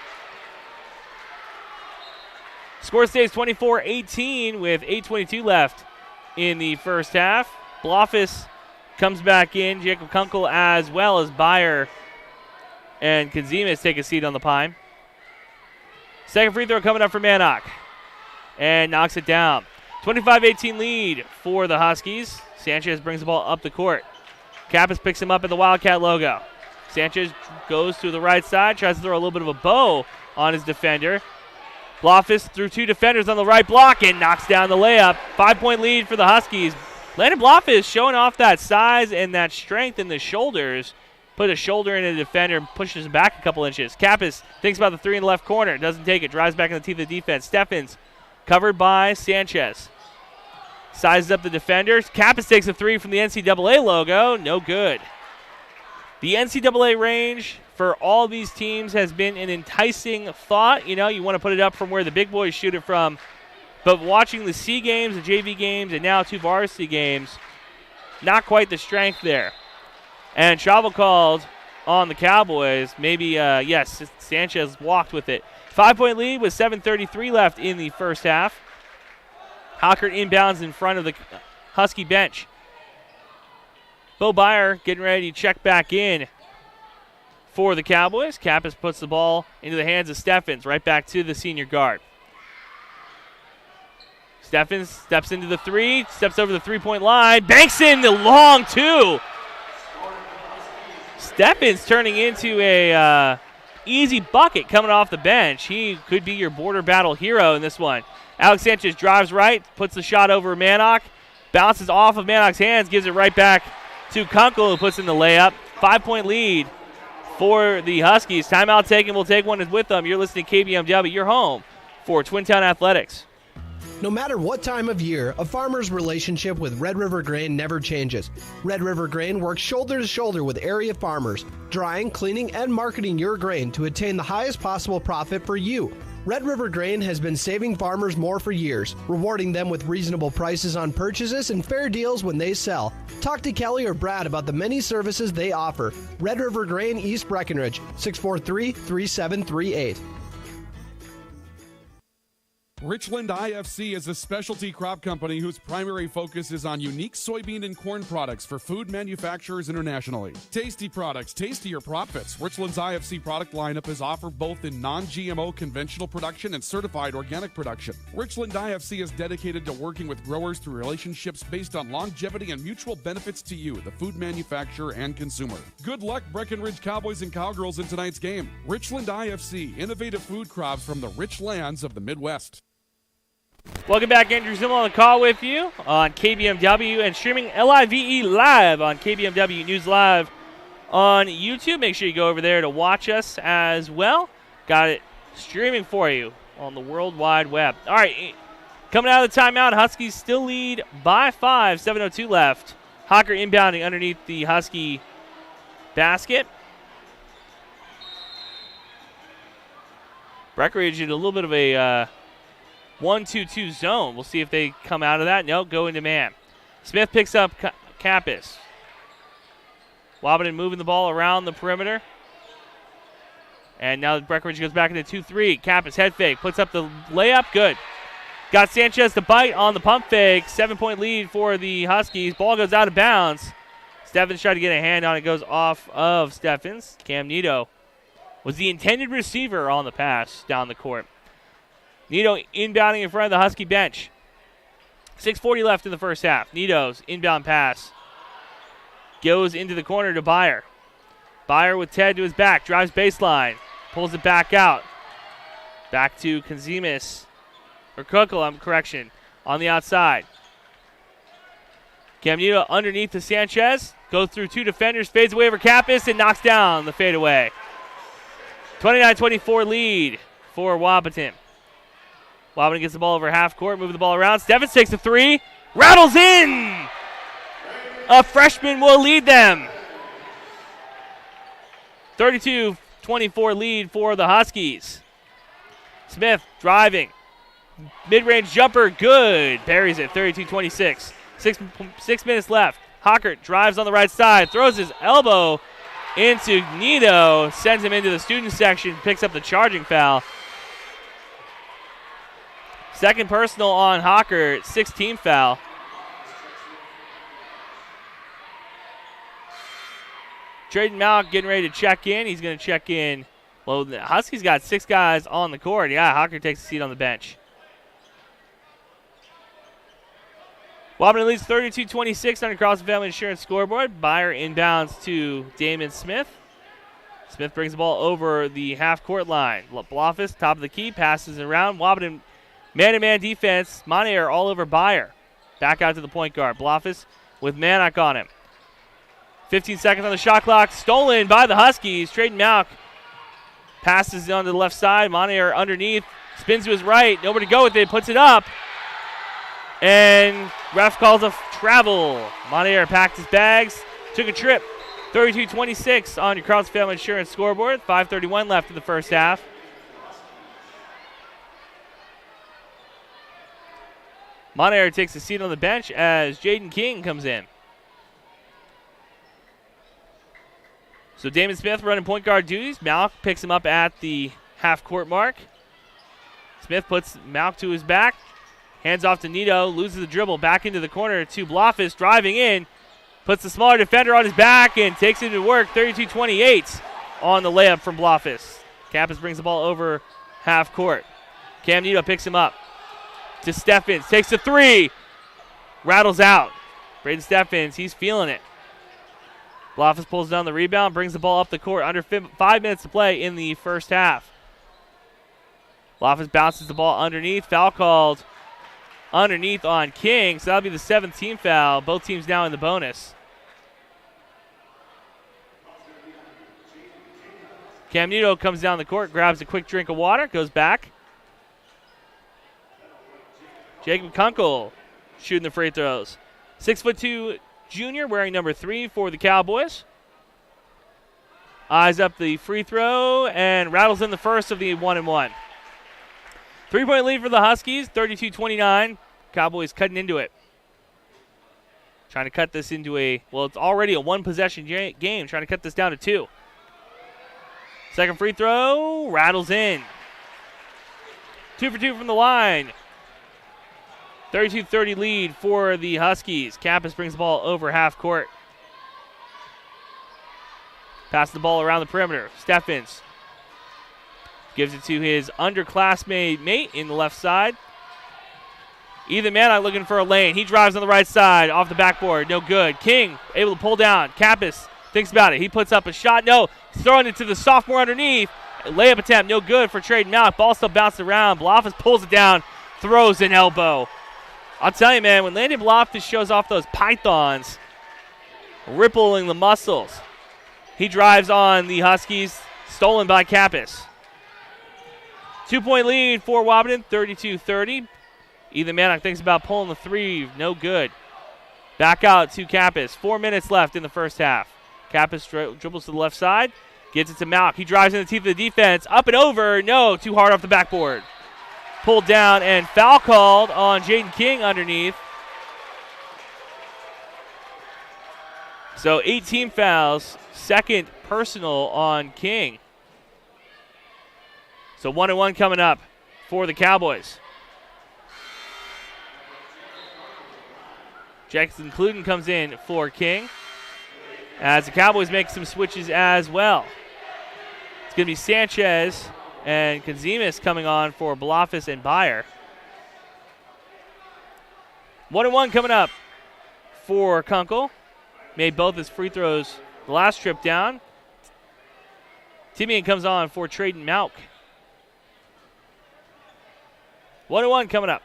[SPEAKER 3] Score stays 24-18 with 8:22 left in the first half. Blofis comes back in. Jacob Kunkel as well as Byer and Kazimis take a seat on the pine. Second free throw coming up for Mannock. And knocks it down. 25-18 lead for the Huskies. Sanchez brings the ball up the court. Kappas picks him up at the Wildcat logo. Sanchez goes to the right side, tries to throw a little bit of a bow on his defender. Blofis through 2 defenders on the right block and knocks down the layup. 5-point lead for the Huskies. Landon Blofis showing off that size and that strength in the shoulders. Put a shoulder in a defender and pushes him back a couple inches. Kappas thinks about the 3 in the left corner. Doesn't take it. Drives back in the teeth of the defense. Steffens covered by Sanchez. Sizes up the defenders. Kappas takes a 3 from the NCAA logo. No good. The NCAA range for all these teams has been an enticing thought. You know, you want to put it up from where the big boys shoot it from. But watching the C games, the JV games, and now 2 varsity games, not quite the strength there. And travel called on the Cowboys. Maybe, yes, Sanchez walked with it. 5-point lead with 7:33 left in the first half. Hockert inbounds in front of the Husky bench. Bo Byer getting ready to check back in for the Cowboys. Kappas puts the ball into the hands of Steffens, right back to the senior guard. Steffens steps into the three, steps over the three-point line, banks in the long two. Steffens turning into a easy bucket coming off the bench. He could be your border battle hero in this one. Alex Sanchez drives right, puts the shot over Mannock, bounces off of Mannock's hands, gives it right back to Kunkel, who puts in the layup. 5-point lead for the Huskies. Timeout taken. We'll take one with them. You're listening to KBMW, your home for Twin Town Athletics.
[SPEAKER 4] No matter what time of year, a farmer's relationship with Red River Grain never changes. Red River Grain works shoulder to shoulder with area farmers, drying, cleaning, and marketing your grain to attain the highest possible profit for you. Red River Grain has been saving farmers more for years, rewarding them with reasonable prices on purchases and fair deals when they sell. Talk to Kelly or Brad about the many services they offer. Red River Grain, East Breckenridge, 643-3738.
[SPEAKER 10] Richland IFC is a specialty crop company whose primary focus is on unique soybean and corn products for food manufacturers internationally. Tasty products, tastier profits. Richland's IFC product lineup is offered both in non-GMO conventional production and certified organic production. Richland IFC is dedicated to working with growers through relationships based on longevity and mutual benefits to you, the food manufacturer and consumer. Good luck, Breckenridge Cowboys and Cowgirls, in tonight's game. Richland IFC, innovative food crops from the rich lands of the Midwest.
[SPEAKER 3] Welcome back. Andrew Zimmel on the call with you on KBMW and streaming LIVE live on KBMW News Live on YouTube. Make sure you go over there to watch us as well. Got it streaming for you on the World Wide Web. All right, coming out of the timeout, Huskies still lead by 5, 7:02 left. Hocker inbounding underneath the Husky basket. Breckenridge in a little bit of a 1-2-2 zone. We'll see if they come out of that. No, go into man. Smith picks up Kappas. Wahpeton moving the ball around the perimeter. And now Breckenridge goes back into 2-3. Kappas head fake, puts up the layup. Good. Got Sanchez to bite on the pump fake. 7-point lead for the Huskies. Ball goes out of bounds. Steffens tried to get a hand on it. Goes off of Steffens. Cam Nito was the intended receiver on the pass down the court. Nito inbounding in front of the Husky bench. 6:40 left in the first half. Nito's inbound pass goes into the corner to Byer. Byer with Ted to his back, drives baseline, pulls it back out. Back to Kunkel, correction, on the outside. Cam Nito underneath to Sanchez, goes through two defenders, fades away over Kappas, and knocks down the fadeaway. 29-24 lead for Wahpeton. Wahpeton gets the ball over half court, moving the ball around. Steffens takes a three, rattles in. A freshman will lead them. 32-24 lead for the Huskies. Smith driving. Mid-range jumper, good. Buries it, 32-26. 6 minutes left. Hockert drives on the right side, throws his elbow into Nito, sends him into the student section, picks up the charging foul. Second personal on Hocker, 16 foul. Traden Malk getting ready to check in. He's going to check in. Well, the Huskies got 6 guys on the court. Yeah, Hocker takes a seat on the bench. Wahpeton leads 32-26 on across the Family Insurance scoreboard. Byer inbounds to Damon Smith. Smith brings the ball over the half-court line. Blofis, top of the key, passes it around. Wahpeton man-to-man defense. Monair all over Byer. Back out to the point guard. Blofis with Mannock on him. 15 seconds on the shot clock. Stolen by the Huskies. Traden Malk passes it on to the left side. Monair underneath. Spins to his right. Nobody to go with it. Puts it up. And ref calls a travel. Monair packed his bags. Took a trip. 32-26 on your Carl's Family Insurance scoreboard. 5:31 left in the first half. Monair takes a seat on the bench as Jaden King comes in. So Damon Smith running point guard duties. Malk picks him up at the half-court mark. Smith puts Malk to his back. Hands off to Nito. Loses the dribble. Back into the corner to Blofis. Driving in. Puts the smaller defender on his back and takes it to work. 32-28 on the layup from Blofis. Kappas brings the ball over half court. Cam Nito picks him up. to Steffens. Takes the three. Rattles out. Braden Steffens, he's feeling it. Blofis pulls down the rebound, brings the ball up the court. Under 5 minutes to play in the first half. Blofis bounces the ball underneath. Foul called underneath on King. So that'll be the 7th team foul. Both teams now in the bonus. Cam Nito comes down the court, grabs a quick drink of water, goes back. Jacob Kunkel shooting the free throws. 6'2" junior wearing number 3 for the Cowboys. Eyes up the free throw and rattles in the first of the 1-and-1. 3-point lead for the Huskies, 32-29. Cowboys cutting into it. Trying to cut this into it's already a one-possession game. Trying to cut this down to 2. Second free throw, rattles in. 2 for 2 from the line. 32-30 lead for the Huskies. Kappas brings the ball over half court. Passes the ball around the perimeter. Steffens gives it to his underclassmate mate in the left side. Ethan Mannock looking for a lane. He drives on the right side off the backboard. No good. King able to pull down. Kappas thinks about it. He puts up a shot. No. He's throwing it to the sophomore underneath. Layup attempt. No good for Traden Mallock. Ball still bounced around. Blofis pulls it down. Throws an elbow. I'll tell you, man, when Landon Blofis shows off those pythons, rippling the muscles, he drives on the Huskies. Stolen by Kappas. 2-point lead for Wahpeton, 32-30. Ethan Mannock thinks about pulling the three. No good. Back out to Kappas. 4 minutes left in the first half. Kappas dribbles to the left side. Gets it to Malk. He drives in the teeth of the defense. Up and over. No, too hard off the backboard. Pulled down and foul called on Jaden King underneath. So 18 fouls. Second personal on King. So 1-1 coming up for the Cowboys. Jackson Cluden comes in for King as the Cowboys make some switches as well. It's going to be Sanchez and Kazimis coming on for Blofis and Byer. 1-1 coming up for Kunkel. Made both his free throws the last trip down. Timian comes on for Traden Malk. 1-1 coming up.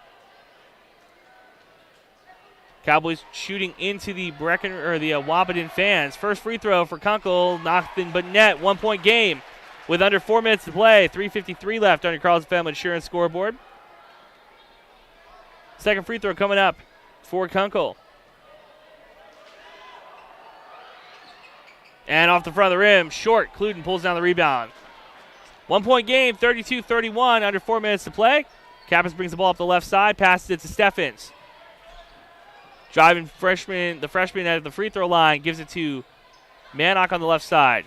[SPEAKER 3] Cowboys shooting into the Wahpeton fans. First free throw for Kunkel, nothing but net. 1-point game with under 4 minutes to play. 3:53 left on your Carlson Family Insurance scoreboard. Second free throw coming up for Kunkel. And off the front of the rim, short. Cluden pulls down the rebound. 1-point game, 32-31, under 4 minutes to play. Kappas brings the ball up the left side, passes it to Steffens. Driving the freshman at the free throw line, gives it to Mannock on the left side.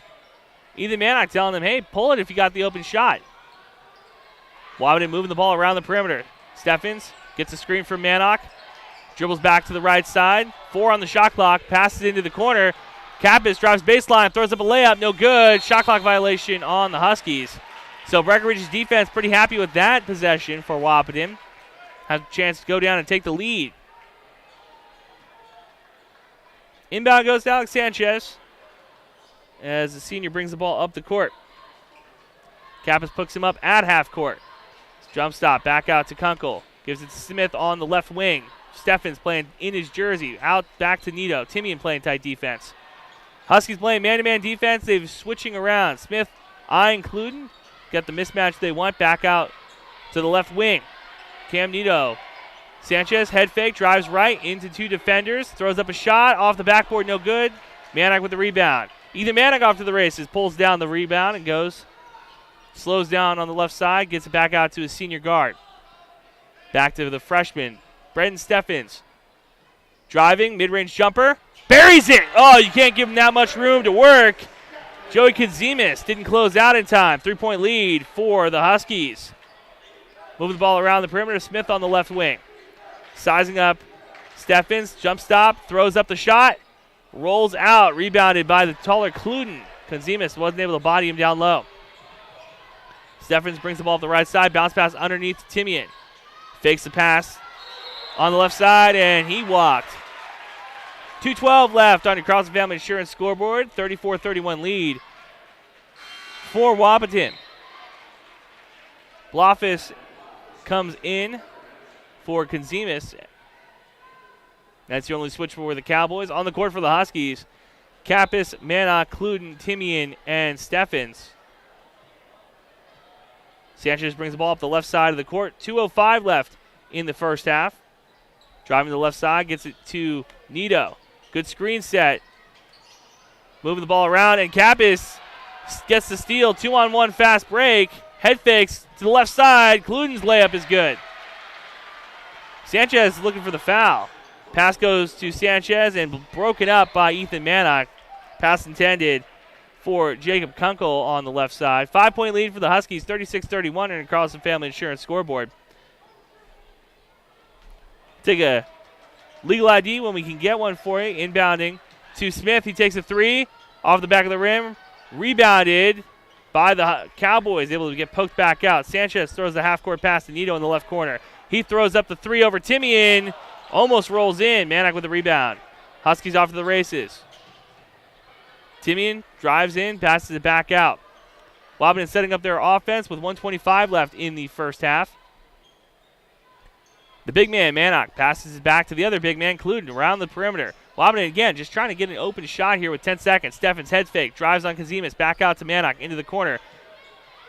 [SPEAKER 3] Ethan Mannock telling him, hey, pull it if you got the open shot. Wahpeton moving the ball around the perimeter. Steffens gets a screen from Mannock. Dribbles back to the right side. 4 on the shot clock. Passes into the corner. Kappas drives baseline, throws up a layup. No good. Shot clock violation on the Huskies. So Breckenridge's defense pretty happy with that possession for Wahpeton. Has a chance to go down and take the lead. Inbound goes to Alex Sanchez as the senior brings the ball up the court. Kappas picks him up at half court. Jump stop, back out to Kunkel. Gives it to Smith on the left wing. Steffens playing in his jersey. Out back to Nito. Timian playing tight defense. Huskies playing man-to-man defense. They're switching around. Smith eyeing Cluden. Got the mismatch they want. Back out to the left wing. Cam Nito. Sanchez, head fake, drives right into 2 defenders. Throws up a shot. Off the backboard, no good. Mannock with the rebound. Ethan Mannock off to the races. Pulls down the rebound and goes. Slows down on the left side. Gets it back out to his senior guard. Back to the freshman. Brendan Steffens. Driving, mid-range jumper. Buries it! Oh, you can't give him that much room to work. Joey Kazimis didn't close out in time. 3-point lead for the Huskies. Moving the ball around the perimeter. Smith on the left wing. Sizing up Steffens. Jump stop. Throws up the shot. Rolls out. Rebounded by the taller Cluden. Kazimis wasn't able to body him down low. Steffens brings the ball up the right side. Bounce pass underneath to Timian. Fakes the pass on the left side, and he walked. 2:12 left on your Carlson Family Insurance scoreboard. 34-31 lead for Wahpeton. Blofis comes in for Konzimis. That's your only switch for the Cowboys. On the court for the Huskies, Kappas, Manok, Kluden, Timian, and Steffens. Sanchez brings the ball up the left side of the court. 2:05 left in the first half. Driving to the left side, gets it to Nito. Good screen set. Moving the ball around, and Kappas gets the steal. 2-on-1 fast break. Head fakes to the left side. Kluden's layup is good. Sanchez is looking for the foul. Pass goes to Sanchez and broken up by Ethan Manok. Pass intended for Jacob Kunkel on the left side. 5-point lead for the Huskies, 36-31 in the Carlson Family Insurance scoreboard. Take a legal ID when we can get one for you. Inbounding to Smith. He takes a three off the back of the rim. Rebounded by the Cowboys, able to get poked back out. Sanchez throws the half-court pass to Nito in the left corner. He throws up the three over Timian. Almost rolls in. Manok with the rebound. Huskies off to the races. Timian drives in, passes it back out. Wahpeton setting up their offense with 1:25 left in the first half. The big man, Manok, passes it back to the other big man, Kluden, around the perimeter. Wahpeton again just trying to get an open shot here with 10 seconds. Steffens head fake, drives on Konzimis, back out to Manok into the corner.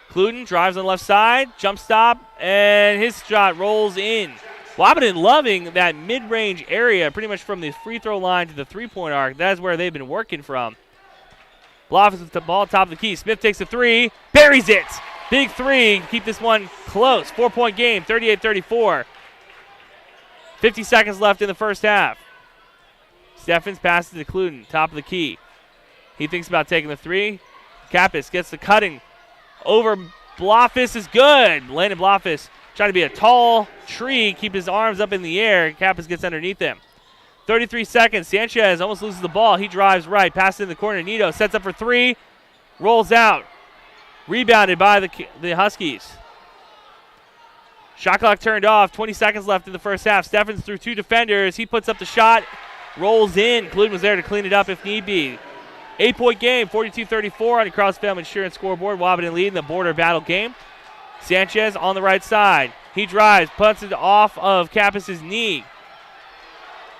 [SPEAKER 3] Kluden drives on the left side, jump stop, and his shot rolls in. Wahpeton loving that mid-range area, pretty much from the free throw line to the three-point arc. That's where they've been working from. Blofis with the ball top of the key. Smith takes a three, buries it. Big three, keep this one close. 4-point game, 38-34. 50 seconds left in the first half. Steffens passes to Kluden, top of the key. He thinks about taking the three. Kappas gets the cutting over Blofis is good. Landon Blofis trying to be a tall tree, keep his arms up in the air. Kappas gets underneath him. 33 seconds. Sanchez almost loses the ball. He drives right, passes in the corner. Nito sets up for three, rolls out. Rebounded by the Huskies. Shot clock turned off. 20 seconds left in the first half. Steffens through two defenders. He puts up the shot, rolls in. Kluden was there to clean it up if need be. 8-point game, 42-34 on the Carlson Family Insurance scoreboard. Wahpeton leading the border battle game. Sanchez on the right side. He drives, punts it off of Kappas' knee.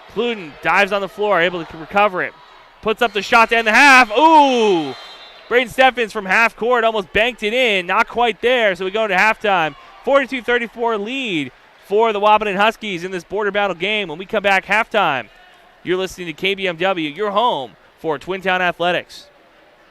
[SPEAKER 3] Kluden dives on the floor, able to recover it. Puts up the shot to end the half. Ooh! Braden Steffens from half court almost banked it in. Not quite there, so we go into halftime. 42-34 lead for the Wahpeton Huskies in this border battle game. When we come back halftime, you're listening to KBMW, your home for Twin Town Athletics.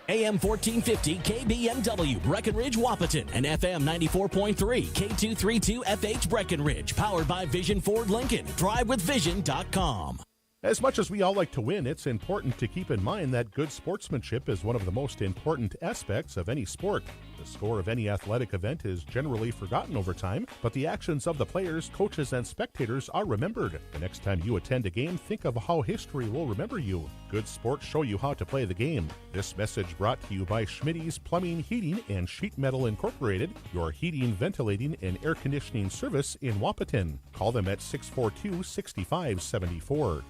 [SPEAKER 11] AM 1450 KBMW Breckenridge Wahpeton and FM 94.3 K232 FH Breckenridge, powered by Vision Ford Lincoln. DriveWithVision.com.
[SPEAKER 12] As much as we all like to win, it's important to keep in mind that good sportsmanship is one of the most important aspects of any sport. The score of any athletic event is generally forgotten over time, but the actions of the players, coaches, and spectators are remembered. The next time you attend a game, think of how history will remember you. Good sports show you how to play the game. This message brought to you by Schmitty's Plumbing, Heating, and Sheet Metal Incorporated, your heating, ventilating, and air conditioning service in Wahpeton. Call them at 642-6574.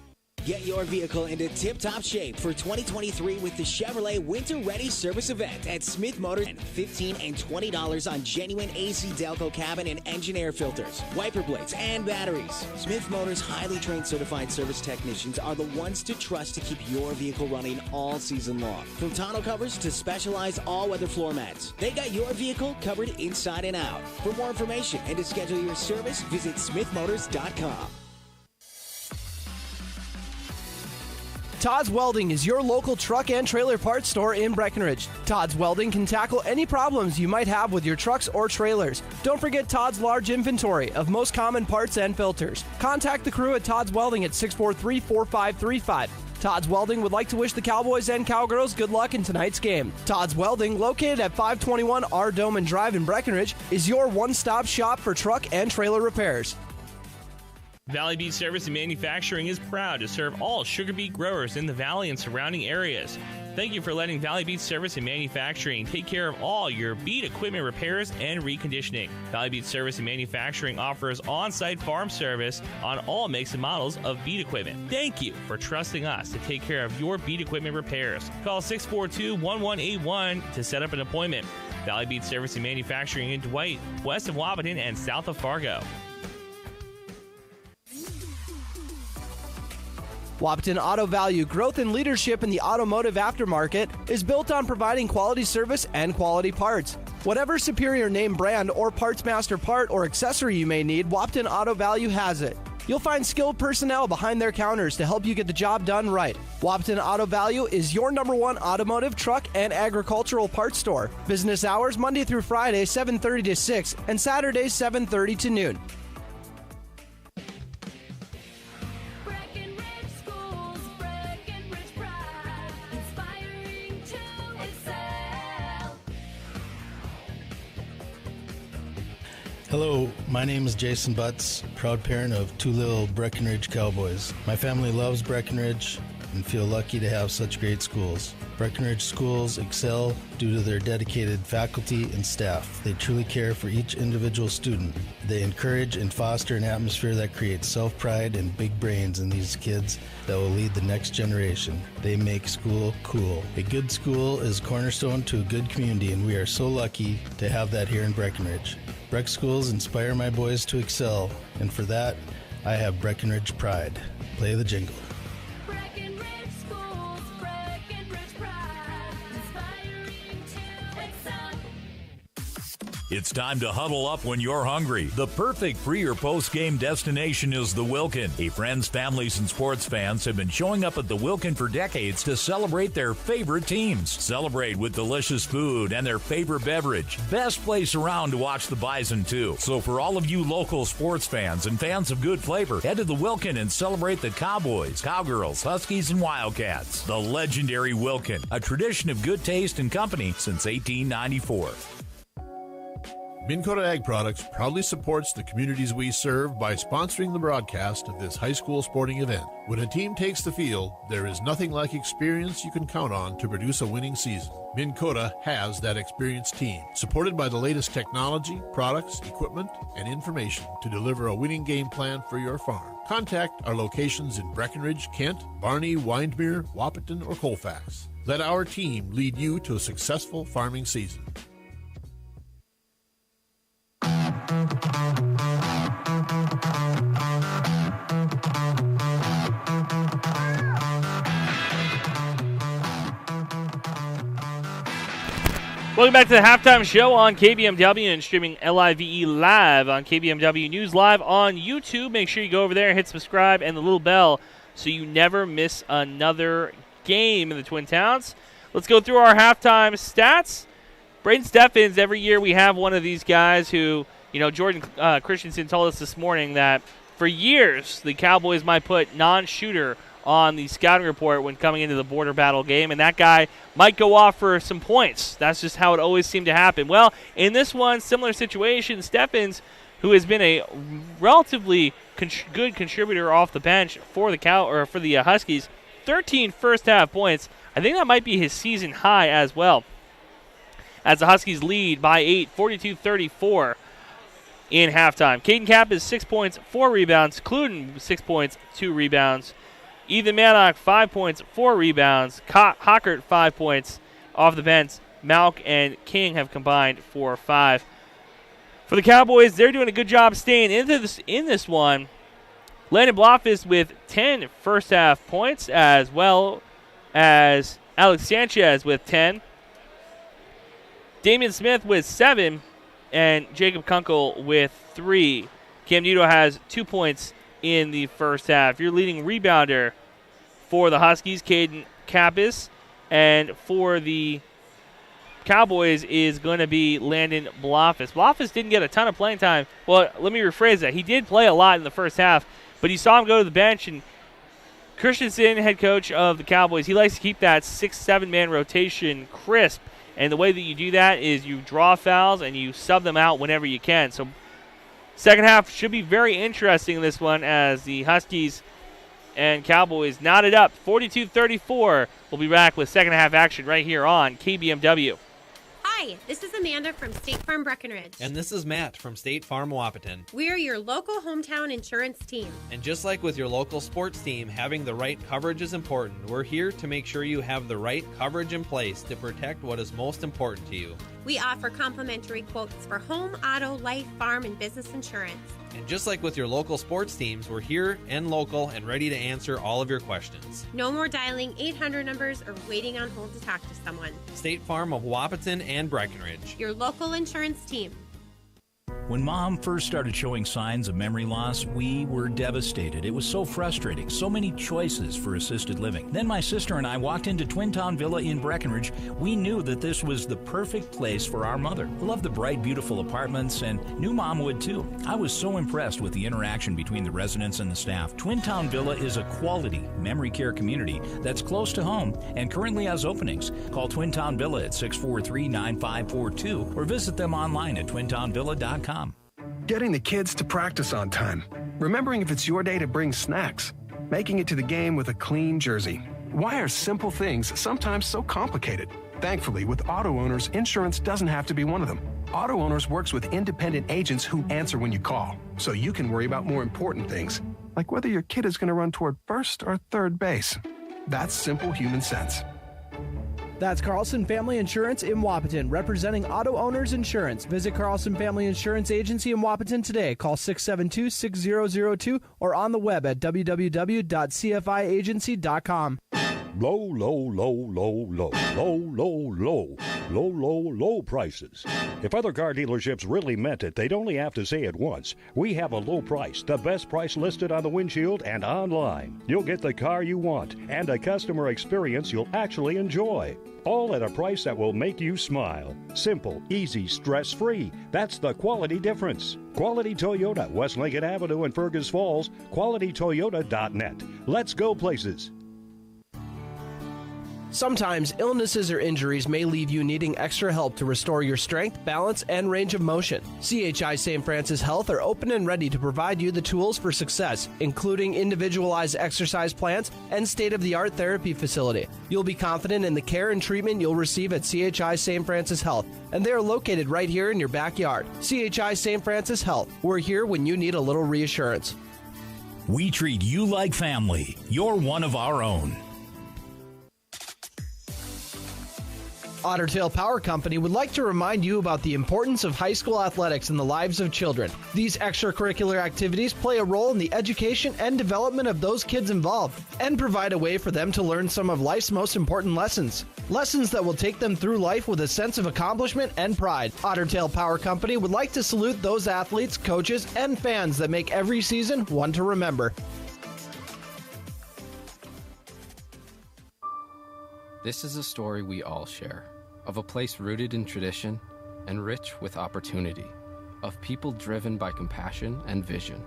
[SPEAKER 13] Get your vehicle into tip-top shape for 2023 with the Chevrolet Winter Ready Service Event at Smith Motors. $15 and $20 on genuine AC Delco cabin and engine air filters, wiper blades, and batteries. Smith Motors' highly trained certified service technicians are the ones to trust to keep your vehicle running all season long. From tonneau covers to specialized all-weather floor mats, they got your vehicle covered inside and out. For more information and to schedule your service, visit smithmotors.com.
[SPEAKER 4] Todd's Welding is your local truck and trailer parts store in Breckenridge. Todd's Welding can tackle any problems you might have with your trucks or trailers. Don't forget Todd's large inventory of most common parts and filters. Contact the crew at Todd's Welding at 643-4535. Todd's Welding would like to wish the Cowboys and Cowgirls good luck in tonight's game. Todd's Welding, located at 521 R. Doman Drive in Breckenridge, is your one-stop shop for truck and trailer repairs.
[SPEAKER 3] Valley Beet Service and Manufacturing is proud to serve all sugar beet growers in the valley and surrounding areas. Thank you for letting Valley Beet Service and Manufacturing take care of all your beet equipment repairs and reconditioning. Valley Beet Service and Manufacturing offers on-site farm service on all makes and models of beet equipment. Thank you for trusting us to take care of your beet equipment repairs. Call 642-1181 to set up an appointment. Valley Beet Service and Manufacturing in Dwight, west of Wahpeton and south of Fargo.
[SPEAKER 4] Wahpeton Auto Value growth and leadership in the automotive aftermarket is built on providing quality service and quality parts. Whatever superior name brand or parts master part or accessory you may need, Wahpeton Auto Value has it. You'll find skilled personnel behind their counters to help you get the job done right. Wahpeton Auto Value is your #1 automotive, truck, and agricultural parts store. Business hours Monday through Friday, 7:30 to 6, and Saturdays, 7:30 to noon.
[SPEAKER 14] Hello, my name is Jason Butts, proud parent of 2 little Breckenridge Cowboys. My family loves Breckenridge and feel lucky to have such great schools. Breckenridge schools excel due to their dedicated faculty and staff. They truly care for each individual student. They encourage and foster an atmosphere that creates self-pride and big brains in these kids that will lead the next generation. They make school cool. A good school is cornerstone to a good community, and we are so lucky to have that here in Breckenridge. Breck schools inspire my boys to excel, and for that, I have Breckenridge pride. Play the jingle.
[SPEAKER 15] Breckenridge Schools, Breckenridge pride, inspiring to excel.
[SPEAKER 1] It's time to huddle up when you're hungry. The perfect pre- or post-game destination is the Wilkin. Friends, families, and sports fans have been showing up at the Wilkin for decades to celebrate their favorite teams. Celebrate with delicious food and their favorite beverage. Best place around to watch the Bison, too. So for all of you local sports fans and fans of good flavor, head to the Wilkin and celebrate the Cowboys, Cowgirls, Huskies, and Wildcats. The legendary Wilkin, a tradition of good taste and company since 1894.
[SPEAKER 16] Minn Kota Ag Products proudly supports the communities we serve by sponsoring the broadcast of this high school sporting event. When a team takes the field, there is nothing like experience you can count on to produce a winning season. Minn Kota has that experienced team, supported by the latest technology, products, equipment, and information to deliver a winning game plan for your farm. Contact our locations in Breckenridge, Kent, Barney, Windmere, Wahpeton, or Colfax. Let our team lead you to a successful farming season.
[SPEAKER 3] Welcome back to the halftime show on KBMW and streaming LIVE live on KBMW News Live on YouTube. Make sure you go over there and hit subscribe and the little bell so you never miss another game in the Twin Towns. Let's go through our halftime stats. Braden Steffens, every year we have one of these guys who, Jordan Christensen told us this morning that for years the Cowboys might put non-shooter on the scouting report when coming into the border battle game, and that guy might go off for some points. That's just how it always seemed to happen. Well, in this one, similar situation, Steffens, who has been a relatively good contributor off the bench for the Huskies, 13 first-half points. I think that might be his season high as well, as the Huskies lead by 8, 42-34 in halftime. Caden Kapp is 6 points, 4 rebounds. Cluden, 6 points, 2 rebounds. Ethan Mannock, 5 points, 4 rebounds. Hockert, 5 points off the bench. Malk and King have combined for 5. For the Cowboys, they're doing a good job staying in this one. Landon Blofist with 10 first-half points, as well as Alex Sanchez with 10. Damian Smith with 7, and Jacob Kunkel with 3. Cam Newton has 2 points in the first half. Your leading rebounder for the Huskies, Caden Kappas, and for the Cowboys is going to be Landon Blofist. Blofist didn't get a ton of playing time. Well, let me rephrase that. He did play a lot in the first half, but you saw him go to the bench, and Christensen, head coach of the Cowboys, he likes to keep that 6-7-man rotation crisp, and the way that you do that is you draw fouls and you sub them out whenever you can. So Second half should be very interesting in this one as the Huskies and Cowboys knotted up 42-34. We'll be back with second half action right here on KBMW.
[SPEAKER 17] Hi, this is Amanda from State Farm Breckenridge.
[SPEAKER 18] And this is Matt from State Farm Wahpeton.
[SPEAKER 17] We're your local hometown insurance team.
[SPEAKER 18] And just like with your local sports team, having the right coverage is important. We're here to make sure you have the right coverage in place to protect what is most important to you.
[SPEAKER 17] We offer complimentary quotes for home, auto, life, farm, and business insurance.
[SPEAKER 18] And just like with your local sports teams, we're here and local and ready to answer all of your questions.
[SPEAKER 17] No more dialing 800 numbers or waiting on hold to talk to someone.
[SPEAKER 18] State Farm of Wahpeton and Breckenridge.
[SPEAKER 17] Your local insurance team.
[SPEAKER 1] When Mom first started showing signs of memory loss, we were devastated. It was so frustrating, so many choices for assisted living. Then my sister and I walked into Twin Town Villa in Breckenridge. We knew that this was the perfect place for our mother. Loved the bright, beautiful apartments, and knew Mom would too. I was so impressed with the interaction between the residents and the staff. Twin Town Villa is a quality memory care community that's close to home and currently has openings. Call Twin Town Villa at 643-9542 or visit them online at twintownvilla.com.
[SPEAKER 19] Getting the kids to practice on time. Remembering if it's your day to bring snacks. Making it to the game with a clean jersey. Why are simple things sometimes so complicated? Thankfully, with auto owners, insurance doesn't have to be one of them. Auto Owners works with independent agents who answer when you call, so you can worry about more important things, like whether your kid is going to run toward first or third base. That's simple human sense.
[SPEAKER 4] That's Carlson Family Insurance in Wahpeton, representing Auto Owners Insurance. Visit Carlson Family Insurance Agency in Wahpeton today. Call 672-6002 or on the web at www.cfiagency.com.
[SPEAKER 20] Low, low, low, low, low, low, low, low, low, low, low prices. If other car dealerships really meant it, they'd only have to say it once. We have a low price, the best price listed on the windshield and online. You'll get the car you want and a customer experience you'll actually enjoy. All at a price that will make you smile. Simple, easy, stress-free. That's the quality difference. Quality Toyota, West Lincoln Avenue in Fergus Falls. QualityToyota.net. Let's go places.
[SPEAKER 4] Sometimes illnesses or injuries may leave you needing extra help to restore your strength, balance, and range of motion. CHI St. Francis Health are open and ready to provide you the tools for success, including individualized exercise plans and state-of-the-art therapy facility. You'll be confident in the care and treatment you'll receive at CHI St. Francis Health, and they are located right here in your backyard. CHI St. Francis Health. We're here when you need a little reassurance.
[SPEAKER 1] We treat you like family. You're one of our own.
[SPEAKER 4] Otter Tail Power Company would like to remind you about the importance of high school athletics in the lives of children. These extracurricular activities play a role in the education and development of those kids involved and provide a way for them to learn some of life's most important lessons. Lessons that will take them through life with a sense of accomplishment and pride. Otter Tail Power Company would like to salute those athletes, coaches, and fans that make every season one to remember.
[SPEAKER 21] This is a story we all share, of a place rooted in tradition and rich with opportunity, of people driven by compassion and vision.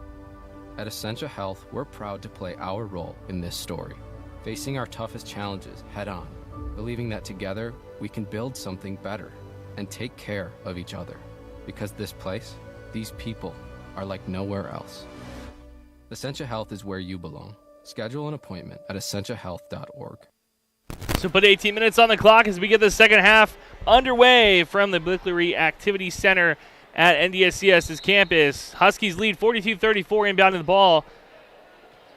[SPEAKER 21] At Essentia Health, we're proud to play our role in this story, facing our toughest challenges head-on, believing that together we can build something better and take care of each other, because this place, these people, are like nowhere else. Essentia Health is where you belong. Schedule an appointment at essentiahealth.org.
[SPEAKER 3] So put 18 minutes on the clock as we get the second half underway from the Blickley Activity Center at NDSCS's campus. Huskies lead 42-34. Inbounding the ball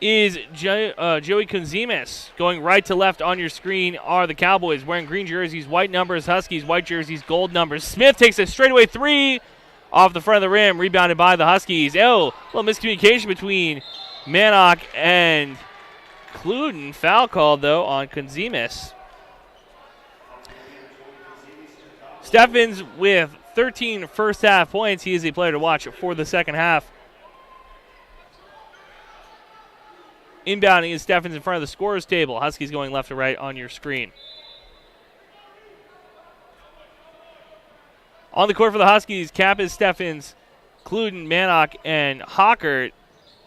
[SPEAKER 3] is Joey Kunzimis. Going right to left on your screen are the Cowboys wearing green jerseys, white numbers. Huskies, white jerseys, gold numbers. Smith takes a straightaway three off the front of the rim, rebounded by the Huskies. Oh, a little miscommunication between Mannock and Cluden. Foul called, though, on Kunzimis. Steffens with 13 first-half points. He is a player to watch for the second half. Inbounding is Steffens in front of the scorer's table. Huskies going left to right on your screen. On the court for the Huskies, Cap is Steffens, Cluden, Mannock, and Hockert.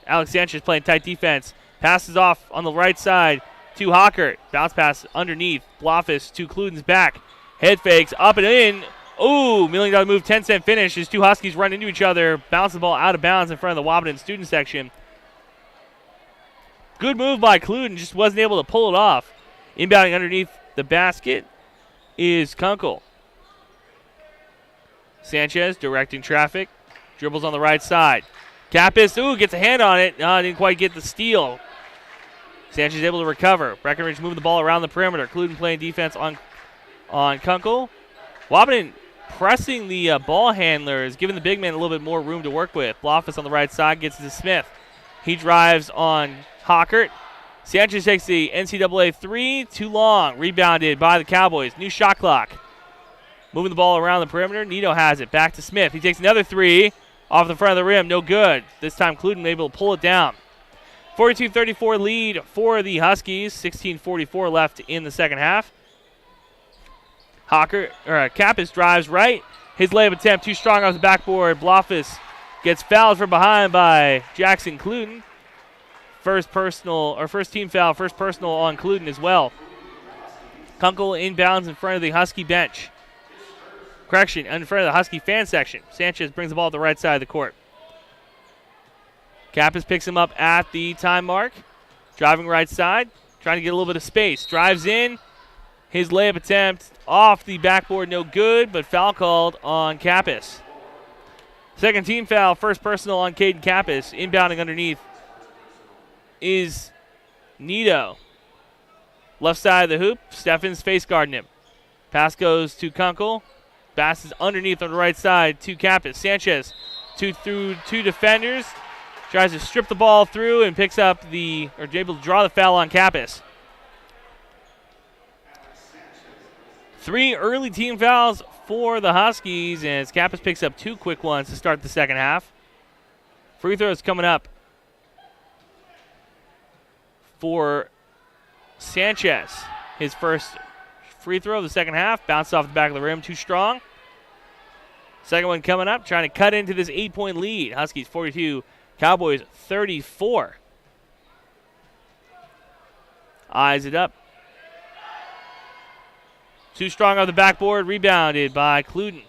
[SPEAKER 3] Alex Sanchez playing tight defense. Passes off on the right side to Hockert. Bounce pass underneath. Blofis to Cluden's back. Head fakes up and in. Ooh, $1 million move, 10-cent finish. His two Huskies run into each other, bounce the ball out of bounds in front of the Wahpeton student section. Good move by Cluden, just wasn't able to pull it off. Inbounding underneath the basket is Kunkel. Sanchez directing traffic, dribbles on the right side. Kappas, gets a hand on it. Didn't quite get the steal. Sanchez able to recover. Breckenridge moving the ball around the perimeter. Cluden playing defense on Kunkel. Wahpeton pressing the ball handlers, giving the big man a little bit more room to work with. Blofis on the right side gets to Smith. He drives on Hockert. Sanchez takes the NCAA three. Too long. Rebounded by the Cowboys. New shot clock. Moving the ball around the perimeter. Nito has it. Back to Smith. He takes another three off the front of the rim. No good. This time Cluden able to pull it down. 42-34 lead for the Huskies. 16:44 left in the second half. Kappas drives right. His layup attempt too strong off the backboard. Blofis gets fouled from behind by Jackson Cluden. First team foul, first personal on Cluden as well. Kunkel inbounds in front of the Husky bench. Correction, in front of the Husky fan section. Sanchez brings the ball to the right side of the court. Kappas picks him up at the time mark. Driving right side, trying to get a little bit of space. Drives in. His layup attempt off the backboard, no good, but foul called on Kappas. Second team foul, first personal on Caden Kappas. Inbounding underneath is Nito. Left side of the hoop, Steffens face guarding him. Pass goes to Kunkel. Pass is underneath on the right side to Kappas. Sanchez through two defenders. Tries to strip the ball through and picks up able to draw the foul on Kappas. 3 early team fouls for the Huskies, and as Kappas picks up 2 quick ones to start the second half. Free throws coming up for Sanchez. His first free throw of the second half, bounced off the back of the rim, too strong. Second one coming up, trying to cut into this 8-point lead. Huskies 42, Cowboys 34. Eyes it up. Too strong on the backboard, rebounded by Cluden.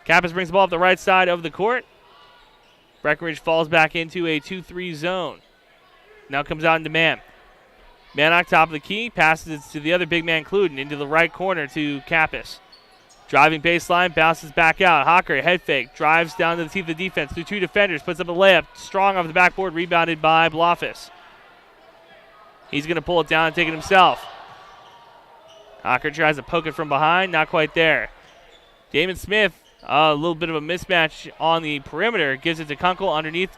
[SPEAKER 3] Kappas brings the ball up the right side of the court. Breckenridge falls back into a 2-3 zone. Now comes out into man. Mannock top of the key, passes it to the other big man Cluden into the right corner to Kappas. Driving baseline, bounces back out. Hocker, head fake, drives down to the teeth of the defense through 2 defenders, puts up a layup, strong off the backboard, rebounded by Blofis. He's going to pull it down and take it himself. Hocker tries to poke it from behind, not quite there. Damon Smith, a little bit of a mismatch on the perimeter, gives it to Kunkel underneath,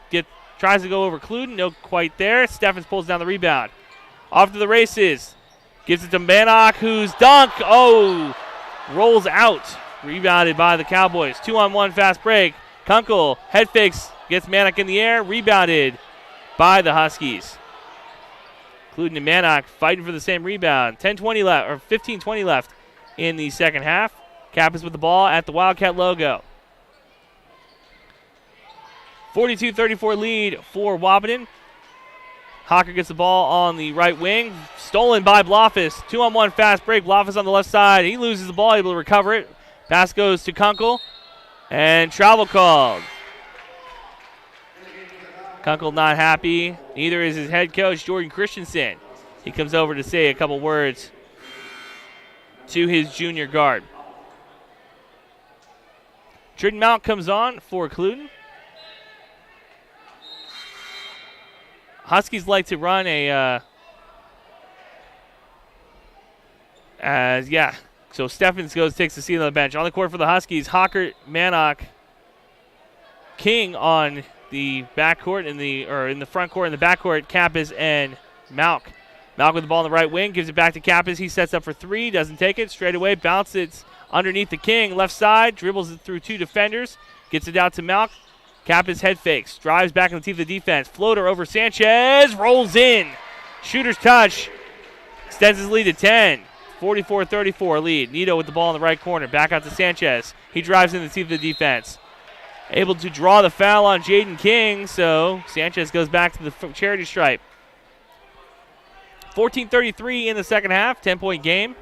[SPEAKER 3] tries to go over Cluden, no quite there. Steffens pulls down the rebound. Off to the races, gives it to Mannock, who's dunked. Rolls out, rebounded by the Cowboys. 2-on-1 fast break. Kunkel head fakes, gets Mannock in the air, rebounded by the Huskies. Cluden and Mannock fighting for the same rebound. 10-20 left, or 15-20 left in the second half. Kappas with the ball at the Wildcat logo. 42-34 lead for Wahpeton. Hocker gets the ball on the right wing. Stolen by Blofis. 2-on-1 fast break. Blofis on the left side. He loses the ball, able to recover it. Pass goes to Kunkel. And travel called. Kunkel not happy. Neither is his head coach, Jordan Christensen. He comes over to say a couple words to his junior guard. Tridden Mount comes on for Cluden. Huskies like to run So Steffens takes the seat on the bench. On the court for the Huskies, Hocker, Mannock, King on the backcourt, in the front court, in the backcourt, Kappas and Malk. Malk with the ball on the right wing, gives it back to Kappas. He sets up for 3, doesn't take it. Straight away, bounces underneath the King, left side, dribbles it through 2 defenders, gets it out to Malk. Kappas head fakes, drives back in the teeth of the defense. Floater over Sanchez, rolls in. Shooter's touch, extends his lead to 10. 44-34 lead. Nito with the ball in the right corner, back out to Sanchez. He drives in the teeth of the defense. Able to draw the foul on Jaden King, so Sanchez goes back to the charity stripe. 14-33 in the second half, 10-point game.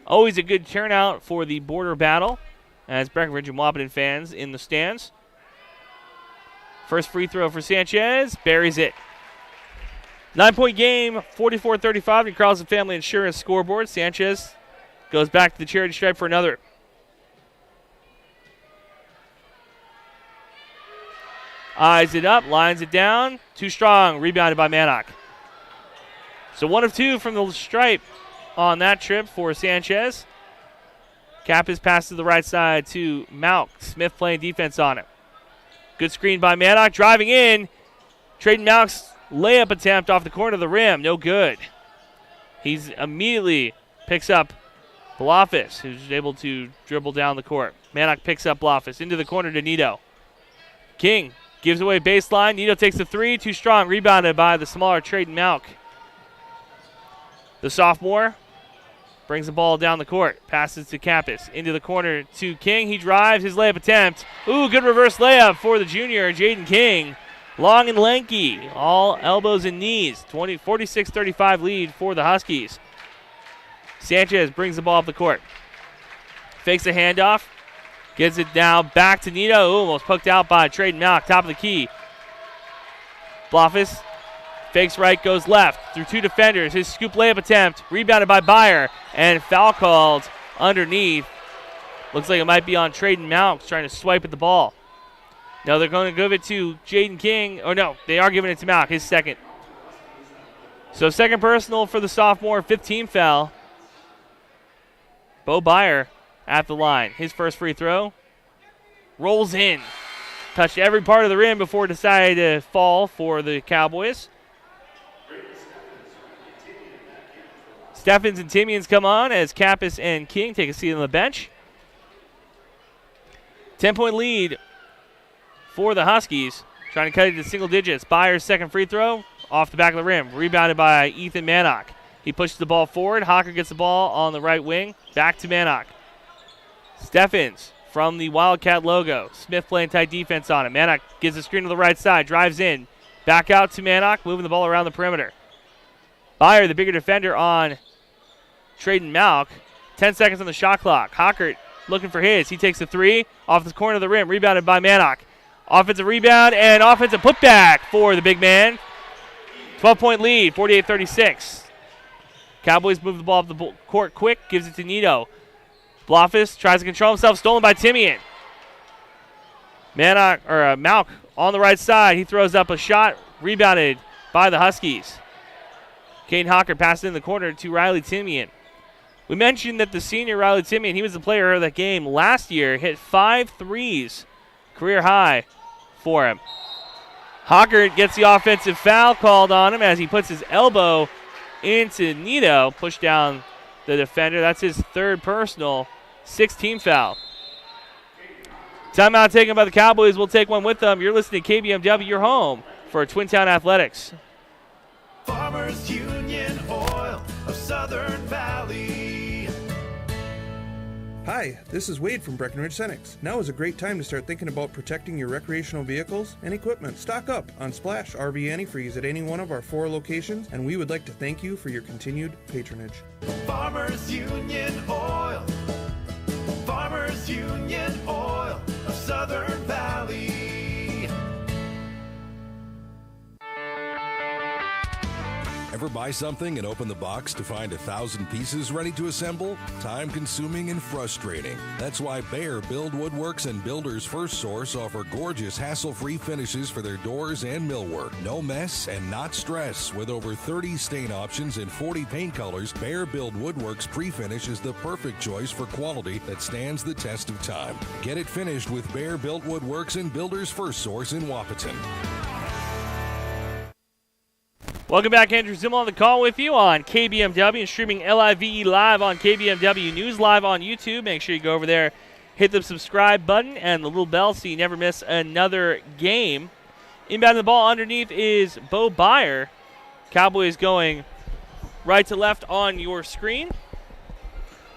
[SPEAKER 3] Always a good turnout for the border battle as Breckenridge and Wahpeton fans in the stands. First free throw for Sanchez. Buries it. 9-point game, 44-35. The Carlson Family Insurance scoreboard. Sanchez goes back to the charity stripe for another. Eyes it up, lines it down. Too strong, rebounded by Mannock. So 1 of 2 from the stripe on that trip for Sanchez. Kappas pass to the right side to Mount. Smith playing defense on it. Good screen by Mannock, driving in. Traden Mount's layup attempt off the corner of the rim, no good. He's immediately picks up Blofis, who's able to dribble down the court. Mannock picks up Blofis into the corner to Nito. King gives away baseline. Nito takes the three, too strong, rebounded by the smaller Traden Mount. The sophomore brings the ball down the court, passes to Kappas, into the corner to King. He drives, his layup attempt. Ooh, good reverse layup for the junior, Jaden King. Long and lanky, all elbows and knees. 46-35 lead for the Huskies. Sanchez brings the ball up the court. Fakes a handoff. Gets it now back to Nito. Ooh, almost poked out by Traden Mount, top of the key. Blofis fakes right, goes left through 2 defenders. His scoop layup attempt, rebounded by Byer, and foul called underneath. Looks like it might be on Traden Mount trying to swipe at the ball. No, they're going to give it to Jaden King. Oh, no, they are giving it to Mount, his second. So second personal for the sophomore, 15 foul. Bo Byer at the line. His first free throw. Rolls in. Touched every part of the rim before deciding to fall for the Cowboys. Steffens and Timians come on as Kappas and King take a seat on the bench. 10-point lead for the Huskies. Trying to cut it to single digits. Byer's second free throw off the back of the rim. Rebounded by Ethan Mannock. He pushes the ball forward. Hocker gets the ball on the right wing. Back to Mannock. Steffens from the Wildcat logo. Smith playing tight defense on it. Mannock gives a screen to the right side. Drives in. Back out to Mannock. Moving the ball around the perimeter. Byer, the bigger defender on Traden Mount. 10 seconds on the shot clock. Hocker looking for his. He takes the three off the corner of the rim. Rebounded by Mannock. Offensive rebound and offensive putback for the big man. 12-point lead, 48-36. Cowboys move the ball up the court quick. Gives it to Nito. Blofis tries to control himself. Stolen by Timian. Mount on the right side. He throws up a shot. Rebounded by the Huskies. Caden Hocker passed in the corner to Riley Timian. We mentioned that the senior Riley Timian, he was the player of that game last year. Hit 5 threes. Career high for him. Hocker gets the offensive foul called on him as he puts his elbow into Nito. Pushed down the defender. That's his third personal. 16 foul. Timeout taken by the Cowboys. We'll take one with them. You're listening to KBMW, your home for Twin Town Athletics.
[SPEAKER 2] Farmers Union Oil of Southern Valley.
[SPEAKER 22] Hi, this is Wade from Breckenridge Cenex. Now is a great time to start thinking about protecting your recreational vehicles and equipment. Stock up on Splash RV Antifreeze at any one of our 4 locations, and we would like to thank you for your continued patronage.
[SPEAKER 2] Farmers Union Oil. Farmers Union Oil of Southern Valley.
[SPEAKER 23] Ever buy something and open the box to find 1,000 pieces ready to assemble? Time consuming and frustrating. That's why Bear Build Woodworks and Builders First Source offer gorgeous hassle-free finishes for their doors and millwork. No mess and not stress. With over 30 stain options and 40 paint colors, Bear Build Woodworks pre-finish is the perfect choice for quality that stands the test of time. Get it finished with Bear Built Woodworks and Builders First Source in Wahpeton.
[SPEAKER 3] Welcome back, Andrew Zimmel on the call with you on KBMW and streaming LIVE live on KBMW News Live on YouTube. Make sure you go over there, hit the subscribe button and the little bell so you never miss another game. Inbound the ball underneath is Bo Byer. Cowboys going right to left on your screen.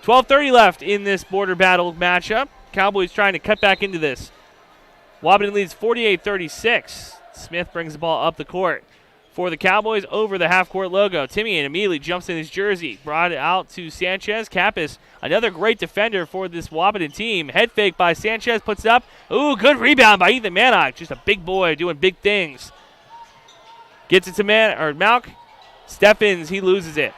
[SPEAKER 3] 12:30 left in this border battle matchup. Cowboys trying to cut back into this. Wahpeton leads 48-36. Smith brings the ball up the court for the Cowboys over the half-court logo. Timian immediately jumps in his jersey, brought it out to Sanchez. Kappas, another great defender for this Wahpeton team. Head fake by Sanchez, puts it up. Ooh, good rebound by Ethan Mannock. Just a big boy doing big things. Gets it to Malk. Steffens, he loses it.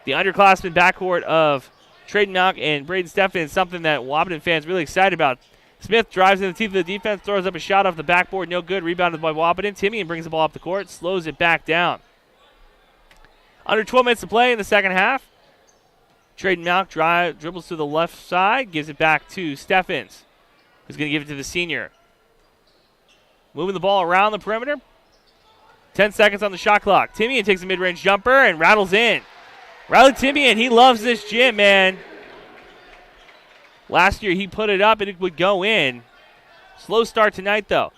[SPEAKER 3] The underclassmen backcourt of Traden Malk and Braden Steffens, something that Wahpeton fans really excited about. Smith drives in the teeth of the defense, throws up a shot off the backboard, no good. Rebounded by Wahpeton. Timian brings the ball up the court, slows it back down. Under 12 minutes to play in the second half. Traden Malk dribbles to the left side, gives it back to Steffens, who's going to give it to the senior. Moving the ball around the perimeter. 10 seconds on the shot clock. Timian takes a mid-range jumper and rattles in. Riley Timian, he loves this gym, man. Last year he put it up and it would go in. Slow start tonight, though.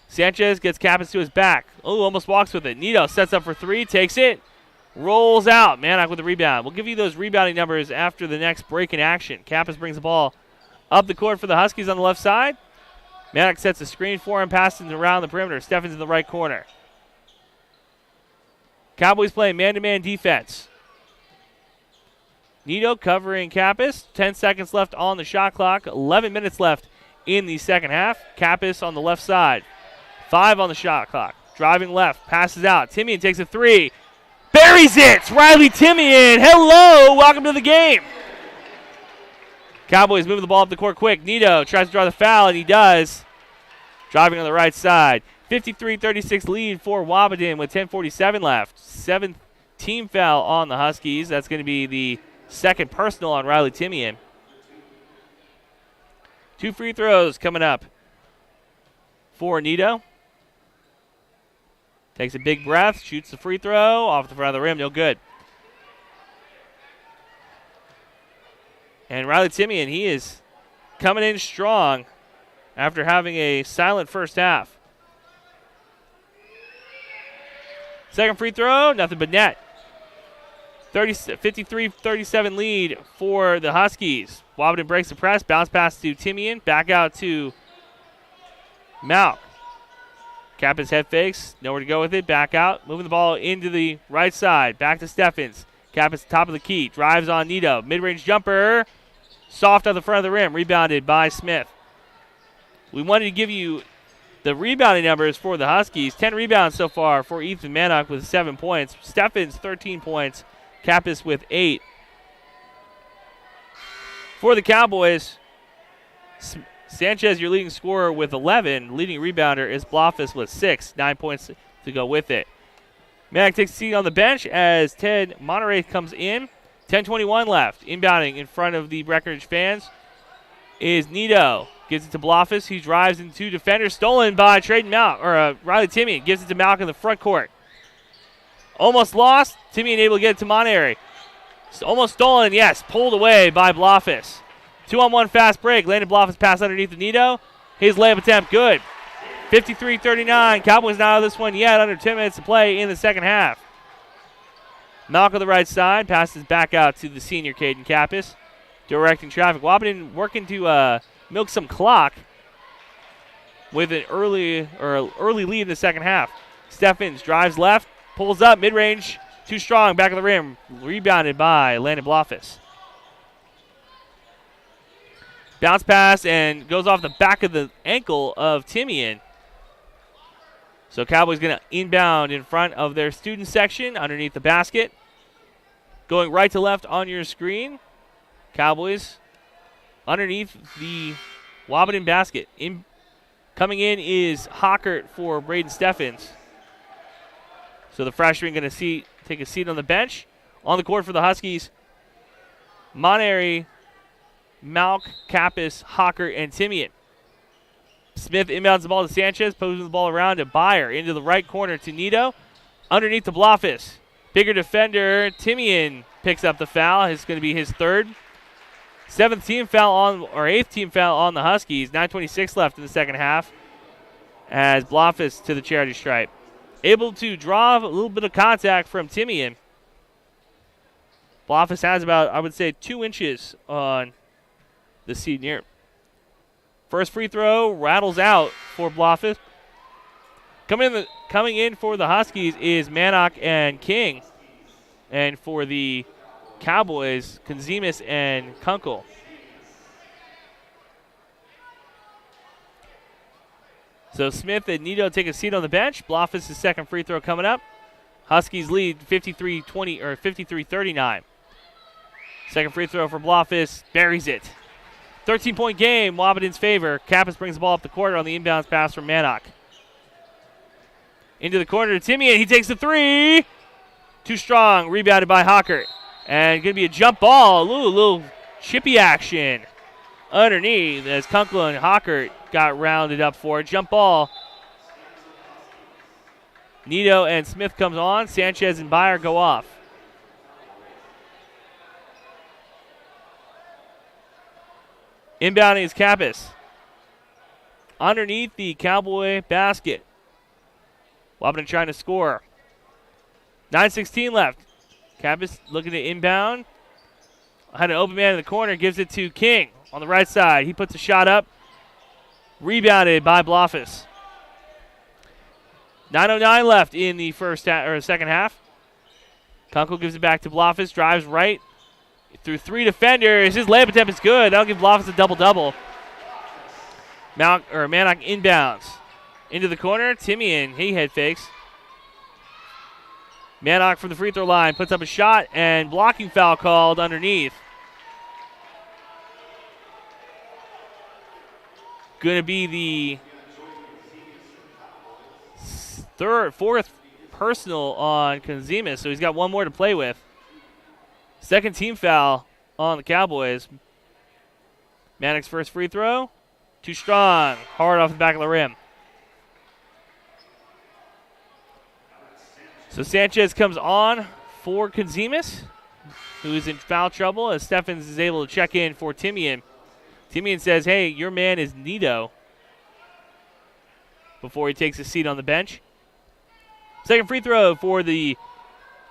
[SPEAKER 3] Sanchez gets Kappas to his back. Oh, almost walks with it. Nito sets up for three, takes it, rolls out. Mannock with the rebound. We'll give you those rebounding numbers after the next break in action. Kappas brings the ball up the court for the Huskies on the left side. Mannock sets a screen for him, passes around the perimeter. Steffens in the right corner. Cowboys playing man-to-man defense. Nito covering Kappas. 10 seconds left on the shot clock. 11 minutes left in the second half. Kappas on the left side. 5 on the shot clock. Driving left. Passes out. Timian takes a three. Buries it! It's Riley Timian. Hello! Welcome to the game. Cowboys moving the ball up the court quick. Nito tries to draw the foul, and he does. Driving on the right side. 53-36 lead for Wahpeton with 10:47 left. 7th team foul on the Huskies. That's going to be the second personal on Riley Timian. 2 free throws coming up for Nito. Takes a big breath, shoots the free throw off the front of the rim, no good. And Riley Timian, he is coming in strong after having a silent first half. Second free throw, nothing but net. 53-37 lead for the Huskies. Wahpeton breaks the press, bounce pass to Timian, back out to Malk. Kappas head fakes, nowhere to go with it, back out, moving the ball into the right side, back to Steffens. Kappas top of the key, drives on Nito, mid-range jumper, soft on the front of the rim, rebounded by Smith. We wanted to give you the rebounding numbers for the Huskies. 10 rebounds so far for Ethan Mannock with 7 points. Steffens 13 points. Kappas with 8. For the Cowboys, Sanchez, your leading scorer with 11. Leading rebounder is Blofis with 6. 9 points to go with it. Mannock takes a seat on the bench as Ted Monterey comes in. 10:21 left. Inbounding in front of the Breckenridge fans is Nito. Gives it to Blofis. He drives into defenders. Stolen by Traden Malk, or Riley Timian. Gives it to Malk in the front court. Almost lost. Timian able to get it to Monterey. Almost stolen, yes. Pulled away by Blofis. 2-on-1 fast break. Landon Blofis pass underneath the Nito. His layup attempt good. 53-39. Cowboys not out of this one yet. Under 10 minutes to play in the second half. Malk on the right side. Passes back out to the senior Caden Kappas. Directing traffic. Wahpeton working to milk some clock with an early lead in the second half. Steffens drives left. Pulls up, mid-range, too strong, back of the rim. Rebounded by Landon Blofis. Bounce pass and goes off the back of the ankle of Timian. So Cowboys going to inbound in front of their student section underneath the basket. Going right to left on your screen. Cowboys underneath the Wahpeton basket. Coming in is Hockert for Braden Steffens. So the freshman going to take a seat on the bench. On the court for the Huskies, Monterey, Malk, Kappas, Hocker, and Timian. Smith inbounds the ball to Sanchez, posing the ball around to Byer. Into the right corner to Nito. Underneath to Blofis. Bigger defender, Timian picks up the foul. It's going to be his third. 8th team foul on the Huskies. 9:26 left in the second half. As Blofis to the charity stripe. Able to draw a little bit of contact from Timian. Blofis has about, I would say, 2 inches on the senior. First free throw rattles out for Blofis. Coming in for the Huskies is Mannock and King. And for the Cowboys, Konzimis and Kunkel. So Smith and Nito take a seat on the bench. Blofus' second free throw coming up. Huskies lead 53-20 or 53-39. Second free throw for Blofus, buries it. 13-point game, Wahpeton's favor. Kappas brings the ball up the court on the inbounds pass from Mannock. Into the corner to Timian. He takes the three. Too strong. Rebounded by Hockert. And going to be a jump ball. A little chippy action underneath as Kunkel and Hockert got rounded up for it. Jump ball. Nito and Smith comes on. Sanchez and Byer go off. Inbounding is Kappas. Underneath the Cowboy basket. Wahpeton trying to score. 9:16 left. Kappas looking to inbound. Had an open man in the corner. Gives it to King on the right side. He puts a shot up. Rebounded by Blofus. 9:09 left in the second half. Kunkel gives it back to Blofus. Drives right through three defenders. His layup attempt is good. That'll give Blofus a double-double. Mannock inbounds. Into the corner. Timian, he head fakes. Mannock from the free throw line puts up a shot, and blocking foul called underneath. Going to be the fourth personal on Konzimis, so he's got one more to play with. Second team foul on the Cowboys. Mannock's first free throw. Too strong. Hard off the back of the rim. So Sanchez comes on for Konzimis, who is in foul trouble, as Steffens is able to check in for Timian. Timian says, hey, your man is Nito, before he takes a seat on the bench. Second free throw for the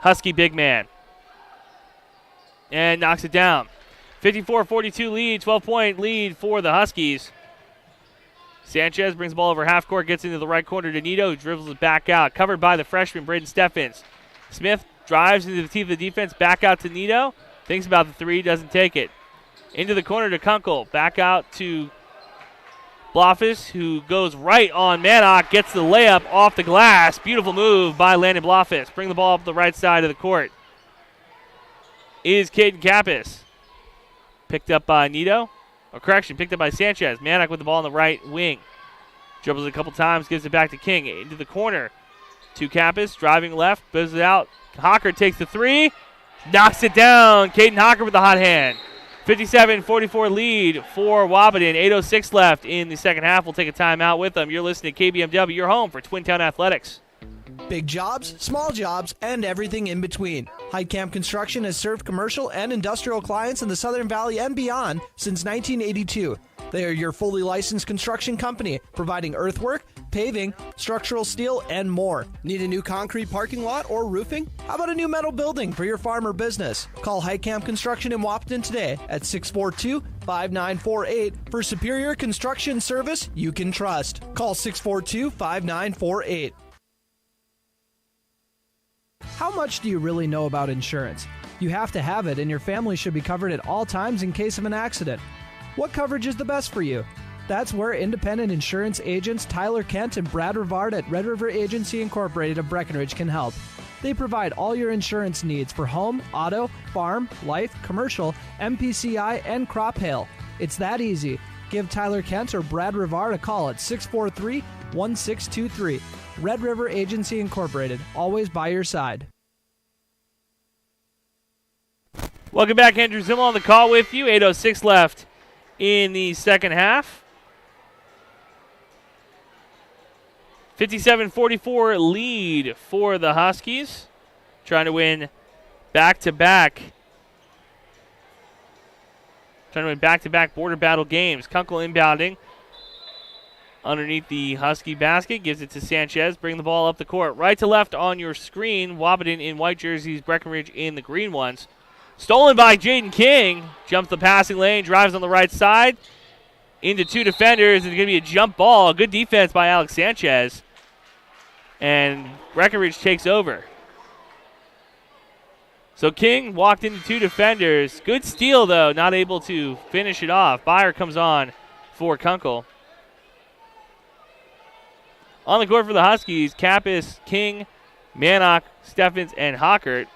[SPEAKER 3] Husky big man. And knocks it down. 54-42 lead, 12-point lead for the Huskies. Sanchez brings the ball over half court, gets into the right corner to Nito, who dribbles it back out. Covered by the freshman, Braden Steffens. Smith drives into the teeth of the defense, back out to Nito. Thinks about the three, doesn't take it. Into the corner to Kunkel. Back out to Blofus, who goes right on Mannock, gets the layup off the glass. Beautiful move by Landon Blofus. Bring the ball up the right side of the court. Is Caden Kappas. Picked up by Nito. Picked up by Sanchez. Mannock with the ball on the right wing. Dribbles it a couple times, gives it back to King. Into the corner to Kappas. Driving left, goes it out. Hockert takes the three. Knocks it down. Caden Hockert with the hot hand. 57-44 lead for Wahpeton. 8:06 left in the second half. We'll take a timeout with them. You're listening to KBMW, your home for Twin Town Athletics.
[SPEAKER 4] Big jobs, small jobs, and everything in between. Heitkamp Construction has served commercial and industrial clients in the Southern Valley and beyond since 1982. They are your fully licensed construction company, providing earthwork, paving, structural steel, and more. Need a new concrete parking lot or roofing? How about a new metal building for your farm or business? Call Heitkamp Construction in Wahpeton today at 642-5948 for superior construction service you can trust. Call 642-5948. How much do you really know about insurance? You have to have it, and your family should be covered at all times in case of an accident. What coverage is the best for you? That's where independent insurance agents Tyler Kent and Brad Rivard at Red River Agency Incorporated of Breckenridge can help. They provide all your insurance needs for home, auto, farm, life, commercial, MPCI, and crop hail. It's that easy. Give Tyler Kent or Brad Rivard a call at 643-1623. Red River Agency Incorporated, always by your side.
[SPEAKER 3] Welcome back, Andrew Zimmel on the call with you. 8:06 left in the second half. 57-44 lead for the Huskies. Trying to win back-to-back. Border battle games. Kunkel inbounding. Underneath the Husky basket, gives it to Sanchez. Bring the ball up the court. Right to left on your screen. Wahpeton in white jerseys, Breckenridge in the green ones. Stolen by Jaden King. Jumps the passing lane, drives on the right side. Into two defenders. It's going to be a jump ball. Good defense by Alex Sanchez. and Breckenridge takes over. So King walked into two defenders. Good steal, though, not able to finish it off. Byer comes on for Kunkel. On the court for the Huskies, Kappas, King, Mannock, Steffens, and Hockert.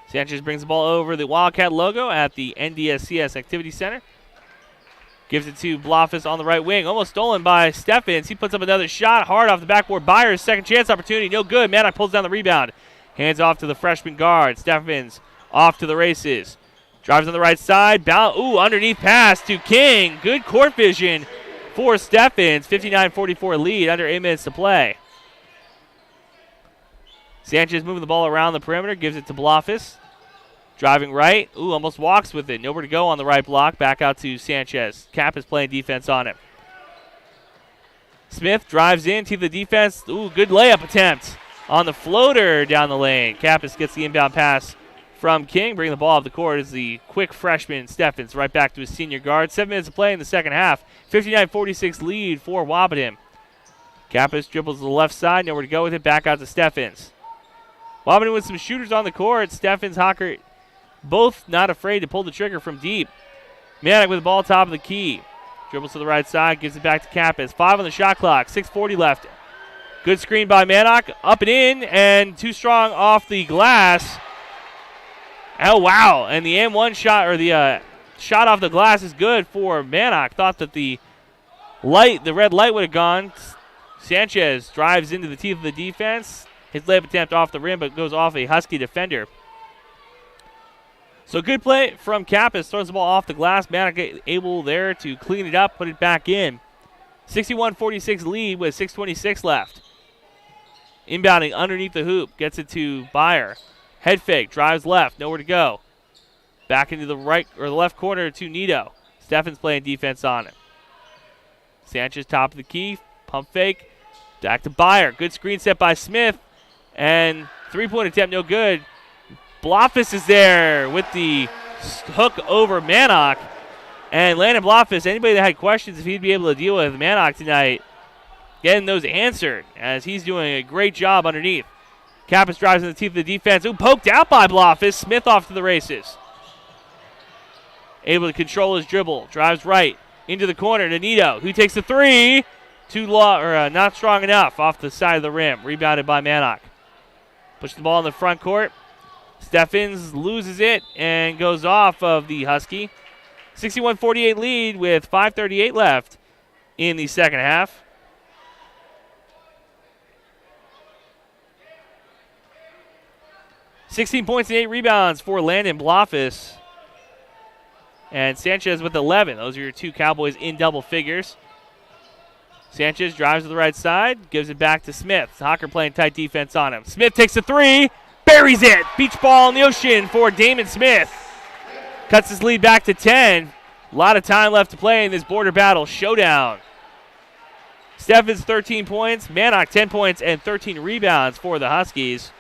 [SPEAKER 3] Sanchez brings the ball over the Wildcat logo at the NDSCS Activity Center. Gives it to Blofis on the right wing. Almost stolen by Steffens. He puts up another shot hard off the backboard. Byers, second chance opportunity. No good. Mannock pulls down the rebound. Hands off to the freshman guard. Steffens off to the races. Drives on the right side. Underneath pass to King. Good court vision for Steffens. 59-44 lead under 8 minutes to play. Sanchez moving the ball around the perimeter. Gives it to Blofis. Driving right. Almost walks with it. Nowhere to go on the right block. Back out to Sanchez. Cap is playing defense on him. Smith drives into the defense. Good layup attempt on the floater down the lane. Kappas gets the inbound pass from King. Bringing the ball off the court is the quick freshman Steffens. Right back to his senior guard. 7 minutes to play in the second half. 59-46 lead for Wahpeton. Kappas dribbles to the left side. Nowhere to go with it. Back out to Steffens. Wahpeton with some shooters on the court. Steffens, Hockert, both not afraid to pull the trigger from deep. Mannock with the ball top of the key. Dribbles to the right side. Gives it back to Kappas. 5 on the shot clock. 6:40 left. Good screen by Mannock. Up and in, and too strong off the glass. Oh, wow. And the M1 shot, or the shot off the glass is good for Mannock. Thought that the red light would have gone. Sanchez drives into the teeth of the defense. His layup attempt off the rim, but goes off a Husky defender. So good play from Kappas. Throws the ball off the glass. Mannock able there to clean it up, put it back in. 61-46 lead with 6:26 left. Inbounding underneath the hoop. Gets it to Byer. Head fake. Drives left. Nowhere to go. Back into the right or the left corner to Nito. Steffens playing defense on it. Sanchez top of the key. Pump fake. Back to Byer. Good screen set by Smith. And three-point attempt no good. Blofis is there with the hook over Mannock. And Landon Blofis, anybody that had questions if he'd be able to deal with Mannock tonight, getting those answered as he's doing a great job underneath. Kappas drives in the teeth of the defense. Poked out by Blofis. Smith off to the races. Able to control his dribble. Drives right into the corner to Nito, who takes the three. Not strong enough off the side of the rim. Rebounded by Mannock. Push the ball in the front court. Steffens loses it and goes off of the Husky. 61-48 lead with 5:38 left in the second half. $16 points and 8 rebounds for Landon Blofis. And Sanchez with 11. Those are your two Cowboys in double figures. Sanchez drives to the right side, gives it back to Smith. Hocker playing tight defense on him. Smith takes a three, buries it. Beach ball in the ocean for Damon Smith. Cuts his lead back to 10. A lot of time left to play in this border battle showdown. Steffens 13 points, Mannock 10 points, and 13 rebounds for the Huskies.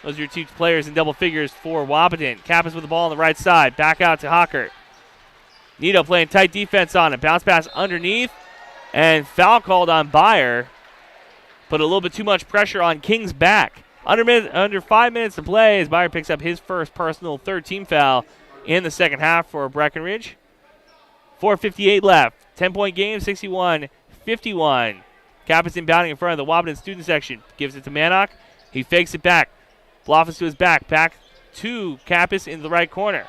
[SPEAKER 3] Those are your two players in double figures for Wahpeton. Kappas with the ball on the right side. Back out to Hocker. Nito playing tight defense on him. Bounce pass underneath. And foul called on Byer. Put a little bit too much pressure on King's back. Under 5 minutes to play as Byer picks up his first personal third-team foul in the second half for Breckenridge. 4:58 left. 10-point game, 61-51. Kappas inbounding in front of the Wahpeton student section. Gives it to Mannock. He fakes it back. Blofis to his back. Back to Kappas in the right corner.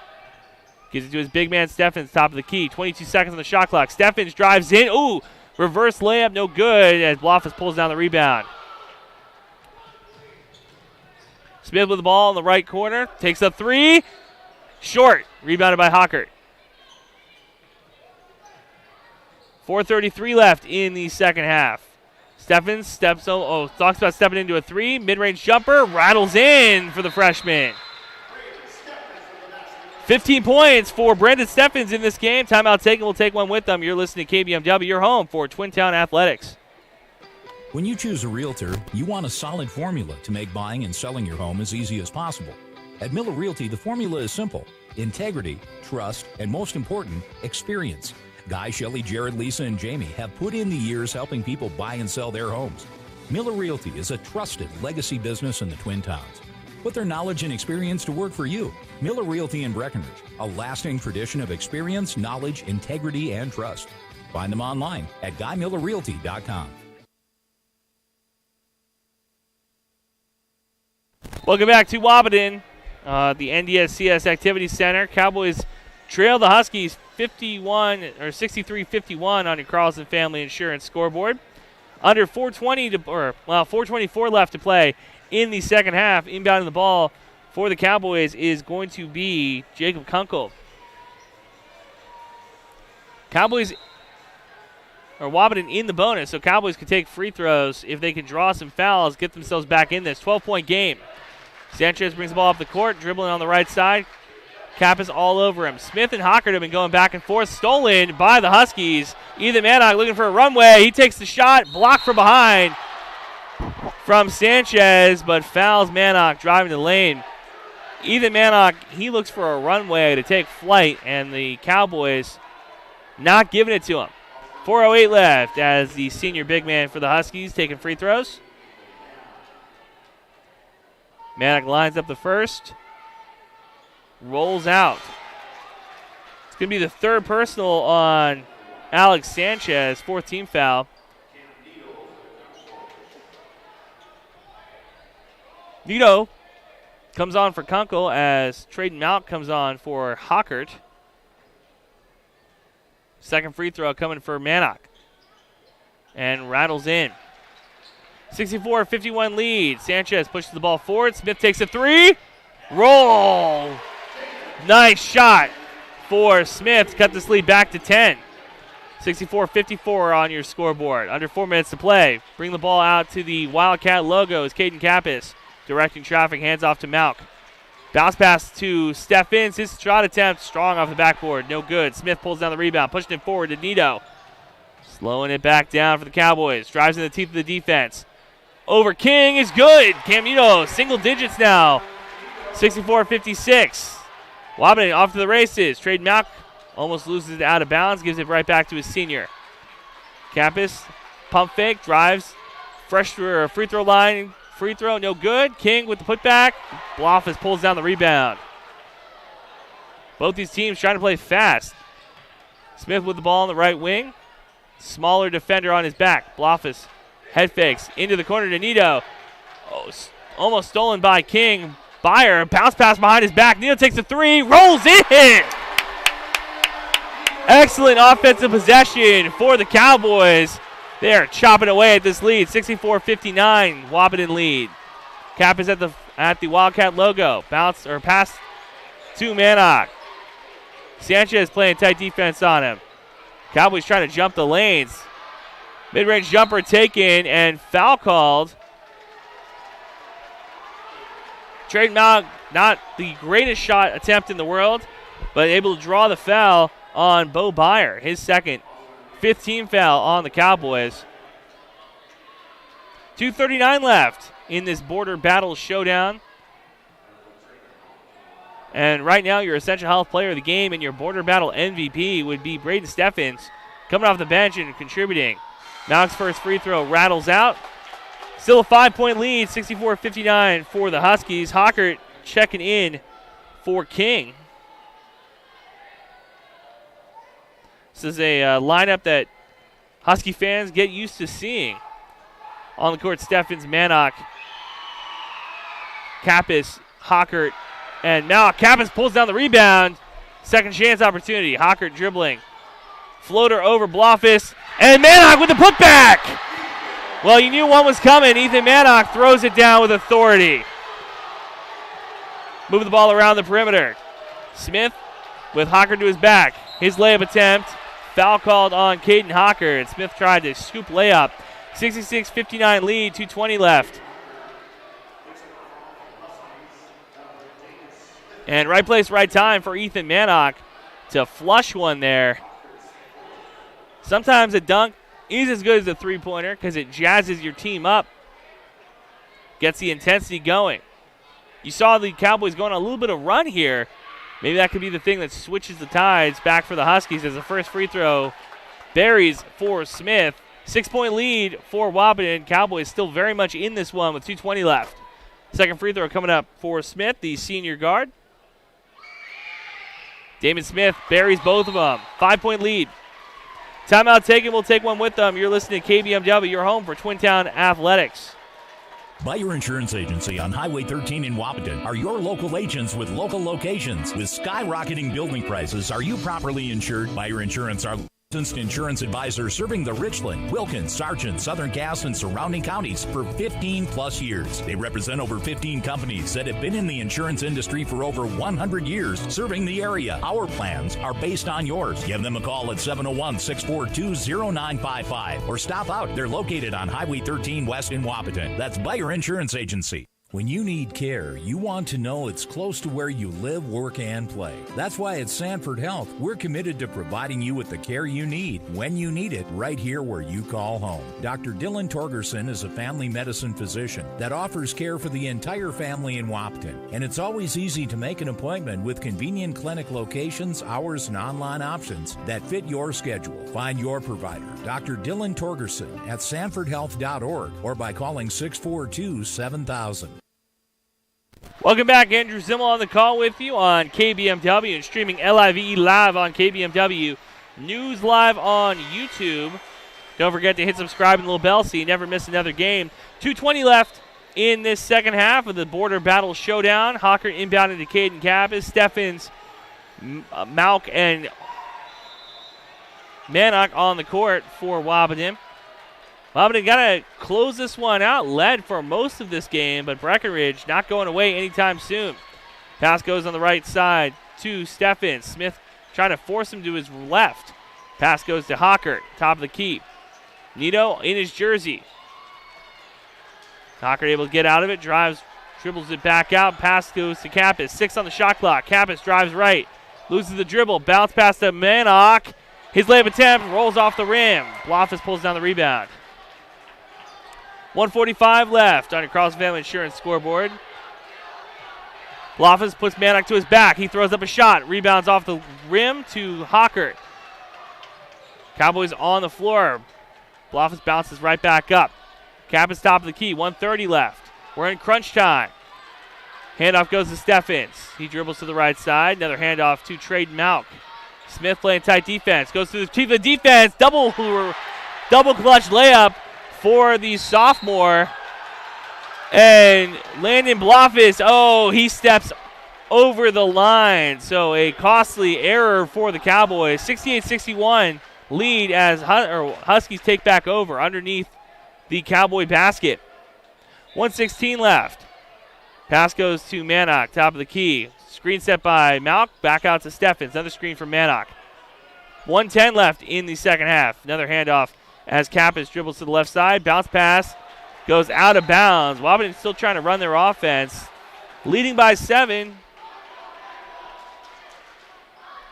[SPEAKER 3] Gives it to his big man Steffens, top of the key. 22 seconds on the shot clock. Steffens drives in. Reverse layup, no good as Blofis pulls down the rebound. Smith with the ball in the right corner. Takes a three. Short. Rebounded by Hockert. 4:33 left in the second half. Steffens talks about stepping into a three. Mid-range jumper. Rattles in for the freshman. 15 points for Brendan Steffens in this game. Timeout taken. We'll take one with them. You're listening to KBMW, your home for Twin Town Athletics.
[SPEAKER 1] When you choose a realtor, you want a solid formula to make buying and selling your home as easy as possible. At Miller Realty, the formula is simple: integrity, trust, and most important, experience. Guy, Shelley, Jared, Lisa, and Jamie have put in the years helping people buy and sell their homes. Miller Realty is a trusted legacy business in the Twin Towns. Put their knowledge and experience to work for you. Miller Realty in Breckenridge, a lasting tradition of experience, knowledge, integrity, and trust. Find them online at GuyMillerRealty.com.
[SPEAKER 3] Welcome back to Wahpeton, the NDSCS Activity Center. Cowboys trail the Huskies 63-51 on your Carlson Family Insurance scoreboard. Under 424 left to play in the second half. Inbounding the ball for the Cowboys is going to be Jacob Kunkel. Wahpeton in the bonus, so Cowboys can take free throws if they can draw some fouls, get themselves back in this 12-point game. Sanchez brings the ball up the court, dribbling on the right side. Cap is all over him. Smith and Hockert have been going back and forth. Stolen by the Huskies. Ethan Mannock looking for a runway. He takes the shot, blocked from behind from Sanchez, but fouls Mannock driving the lane. Ethan Mannock, he looks for a runway to take flight, and the Cowboys not giving it to him. 4:08 left as the senior big man for the Huskies taking free throws. Mannock lines up the first. Rolls out. It's going to be the third personal on Alex Sanchez, fourth team foul. Nito comes on for Kunkel as Traden Mount comes on for Hockert. Second free throw coming for Mannock. And rattles in. 64-51 lead. Sanchez pushes the ball forward. Smith takes a three. Roll. Nice shot for Smith to cut this lead back to 10. 64-54 on your scoreboard. Under 4 minutes to play. Bring the ball out to the Wildcat logo as Caden Kappas directing traffic, hands off to Malk. Bounce pass to Steffens. His shot attempt strong off the backboard. No good. Smith pulls down the rebound, pushing it forward to Nito. Slowing it back down for the Cowboys. Drives in the teeth of the defense. Over King is good. Cam Nito, single digits now. 64-56. Wahpeton off to the races. Traden Malk almost loses it out of bounds. Gives it right back to his senior. Kappas, pump fake, drives. Fresh free throw line. Free throw, no good. King with the putback. Blofis pulls down the rebound. Both these teams trying to play fast. Smith with the ball on the right wing. Smaller defender on his back. Blofis head fakes into the corner to Nito. Oh, almost stolen by King. Byer, bounce pass behind his back. Nito takes a three, rolls in. Excellent offensive possession for the Cowboys. They are chopping away at this lead. 64-59, Wahpeton lead. Cap is at the Wildcat logo. Bounce or pass to Mannock. Sanchez playing tight defense on him. Cowboys trying to jump the lanes. Mid-range jumper taken and foul called. Traden Malk, not the greatest shot attempt in the world, but able to draw the foul on Bo Byer, his second. Fifth team foul on the Cowboys. 2:39 left in this border battle showdown. And right now, your Essential Health Player of the Game and your border battle MVP would be Braden Steffens, coming off the bench and contributing. Malk's first free throw rattles out. Still a 5-point lead, 64-59 for the Huskies. Hockert checking in for King. This is a lineup that Husky fans get used to seeing. On the court, Steffens, Mannock, Kappas, Hockert, and now Kappas pulls down the rebound. Second chance opportunity. Hockert dribbling. Floater over Blofis, and Mannock with the putback. Well, you knew one was coming. Ethan Mannock throws it down with authority. Moving the ball around the perimeter. Smith with Hockert to his back. His layup attempt. Foul called on Caden Hockert. Smith tried to scoop layup. 66-59 lead, 2:20 left. And right place, right time for Ethan Mannock to flush one there. Sometimes a dunk is as good as a three-pointer because it jazzes your team up, gets the intensity going. You saw the Cowboys going on a little bit of run here Maybe that could be the thing that switches the tides back for the Huskies as the first free throw buries for Smith. 6-point lead for Wahpeton. Cowboys still very much in this one with 2:20 left. Second free throw coming up for Smith, the senior guard. Damon Smith buries both of them. 5-point lead. Timeout taken. We'll take one with them. You're listening to KBMW, your home for Twin Town Athletics.
[SPEAKER 1] Buyer Insurance Agency on Highway 13 in Wahpeton are your local agents with local locations. With skyrocketing building prices, are you properly insured? Buyer Insurance are licensed insurance advisor serving the Richland, Wilkins, Sargent, Southern Cass, and surrounding counties for 15 plus years. They represent over 15 companies that have been in the insurance industry for over 100 years, serving the area. Our plans are based on yours. Give them a call at 701-642-0955 or stop out. They're located on Highway 13 West in Wahpeton. That's Buyer Insurance Agency. When you need care, you want to know it's close to where you live, work, and play. That's why at Sanford Health, we're committed to providing you with the care you need, when you need it, right here where you call home. Dr. Dylan Torgerson is a family medicine physician that offers care for the entire family in Wahpeton. And it's always easy to make an appointment with convenient clinic locations, hours, and online options that fit your schedule. Find your provider, Dr. Dylan Torgerson, at sanfordhealth.org or by calling 642-7000.
[SPEAKER 3] Welcome back. Andrew Zimmel on the call with you on KBMW and streaming LIVE live on KBMW News Live on YouTube. Don't forget to hit subscribe and the little bell so you never miss another game. 2:20 left in this second half of the Border Battle Showdown. Hawker inbound into Caden Kappas. Steffens, Malk, and Mannock on the court for Wahpeton. Wahpeton got to close this one out, led for most of this game, but Breckenridge not going away anytime soon. Pass goes on the right side to Steffens. Smith trying to force him to his left. Pass goes to Hawker, top of the key. Nito in his jersey. Hawker able to get out of it, drives, dribbles it back out. Pass goes to Kappas. 6 on the shot clock. Kappas drives right, loses the dribble, bounce pass to Mannock. His layup attempt rolls off the rim. Blofis pulls down the rebound. 1:45 left on your Carlson Family Insurance scoreboard. Blofis puts Mannock to his back. He throws up a shot. Rebounds off the rim to Hawker. Cowboys on the floor. Blofis bounces right back up. Kappas top of the key. 1:30 left. We're in crunch time. Handoff goes to Steffens. He dribbles to the right side. Another handoff to Trade Malk. Smith playing tight defense. Goes to the team of defense. Double clutch layup for the sophomore. And Landon Blofis, he steps over the line. So a costly error for the Cowboys. 68-61 lead as Huskies take back over underneath the Cowboy basket. 1:16 left. Pass goes to Mannock, top of the key. Screen set by Malk, back out to Steffens. Another screen for Mannock. 1:10 left in the second half. Another handoff as Kappas dribbles to the left side. Bounce pass goes out of bounds. Wahpeton still trying to run their offense. Leading by 7.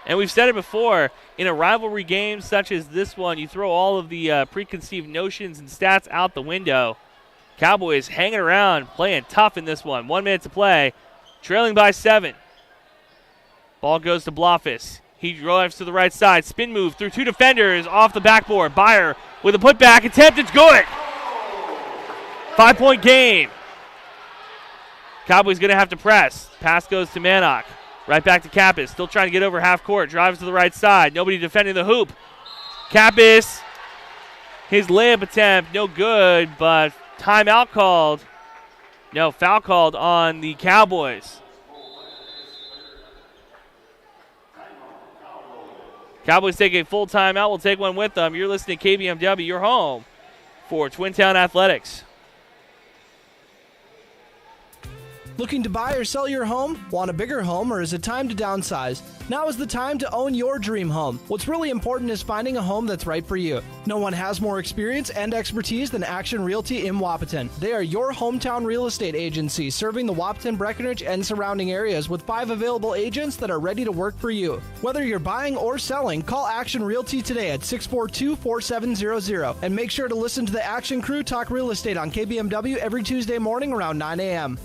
[SPEAKER 3] And we've said it before, in a rivalry game such as this one, you throw all of the preconceived notions and stats out the window. Cowboys hanging around, playing tough in this one. 1 minute to play, trailing by 7. Ball goes to Blofis. He drives to the right side. Spin move through 2 defenders off the backboard. Byer with a putback attempt. It's good. 5-point game. Cowboys going to have to press. Pass goes to Mannock. Right back to Kappas. Still trying to get over half court. Drives to the right side. Nobody defending the hoop. Kappas. His layup attempt. No good, but timeout called. No, foul called on the Cowboys. Cowboys take a full timeout. We'll take one with them. You're listening to KBMW, your home for Twin Town Athletics.
[SPEAKER 4] Looking to buy or sell your home? Want a bigger home, or is it time to downsize? Now is the time to own your dream home. What's really important is finding a home that's right for you. No one has more experience and expertise than Action Realty in Wahpeton. They are your hometown real estate agency, serving the Wahpeton, Breckenridge, and surrounding areas with 5 available agents that are ready to work for you. Whether you're buying or selling, call Action Realty today at 642-4700 and make sure to listen to the Action Crew talk real estate on KBMW every Tuesday morning around 9 a.m.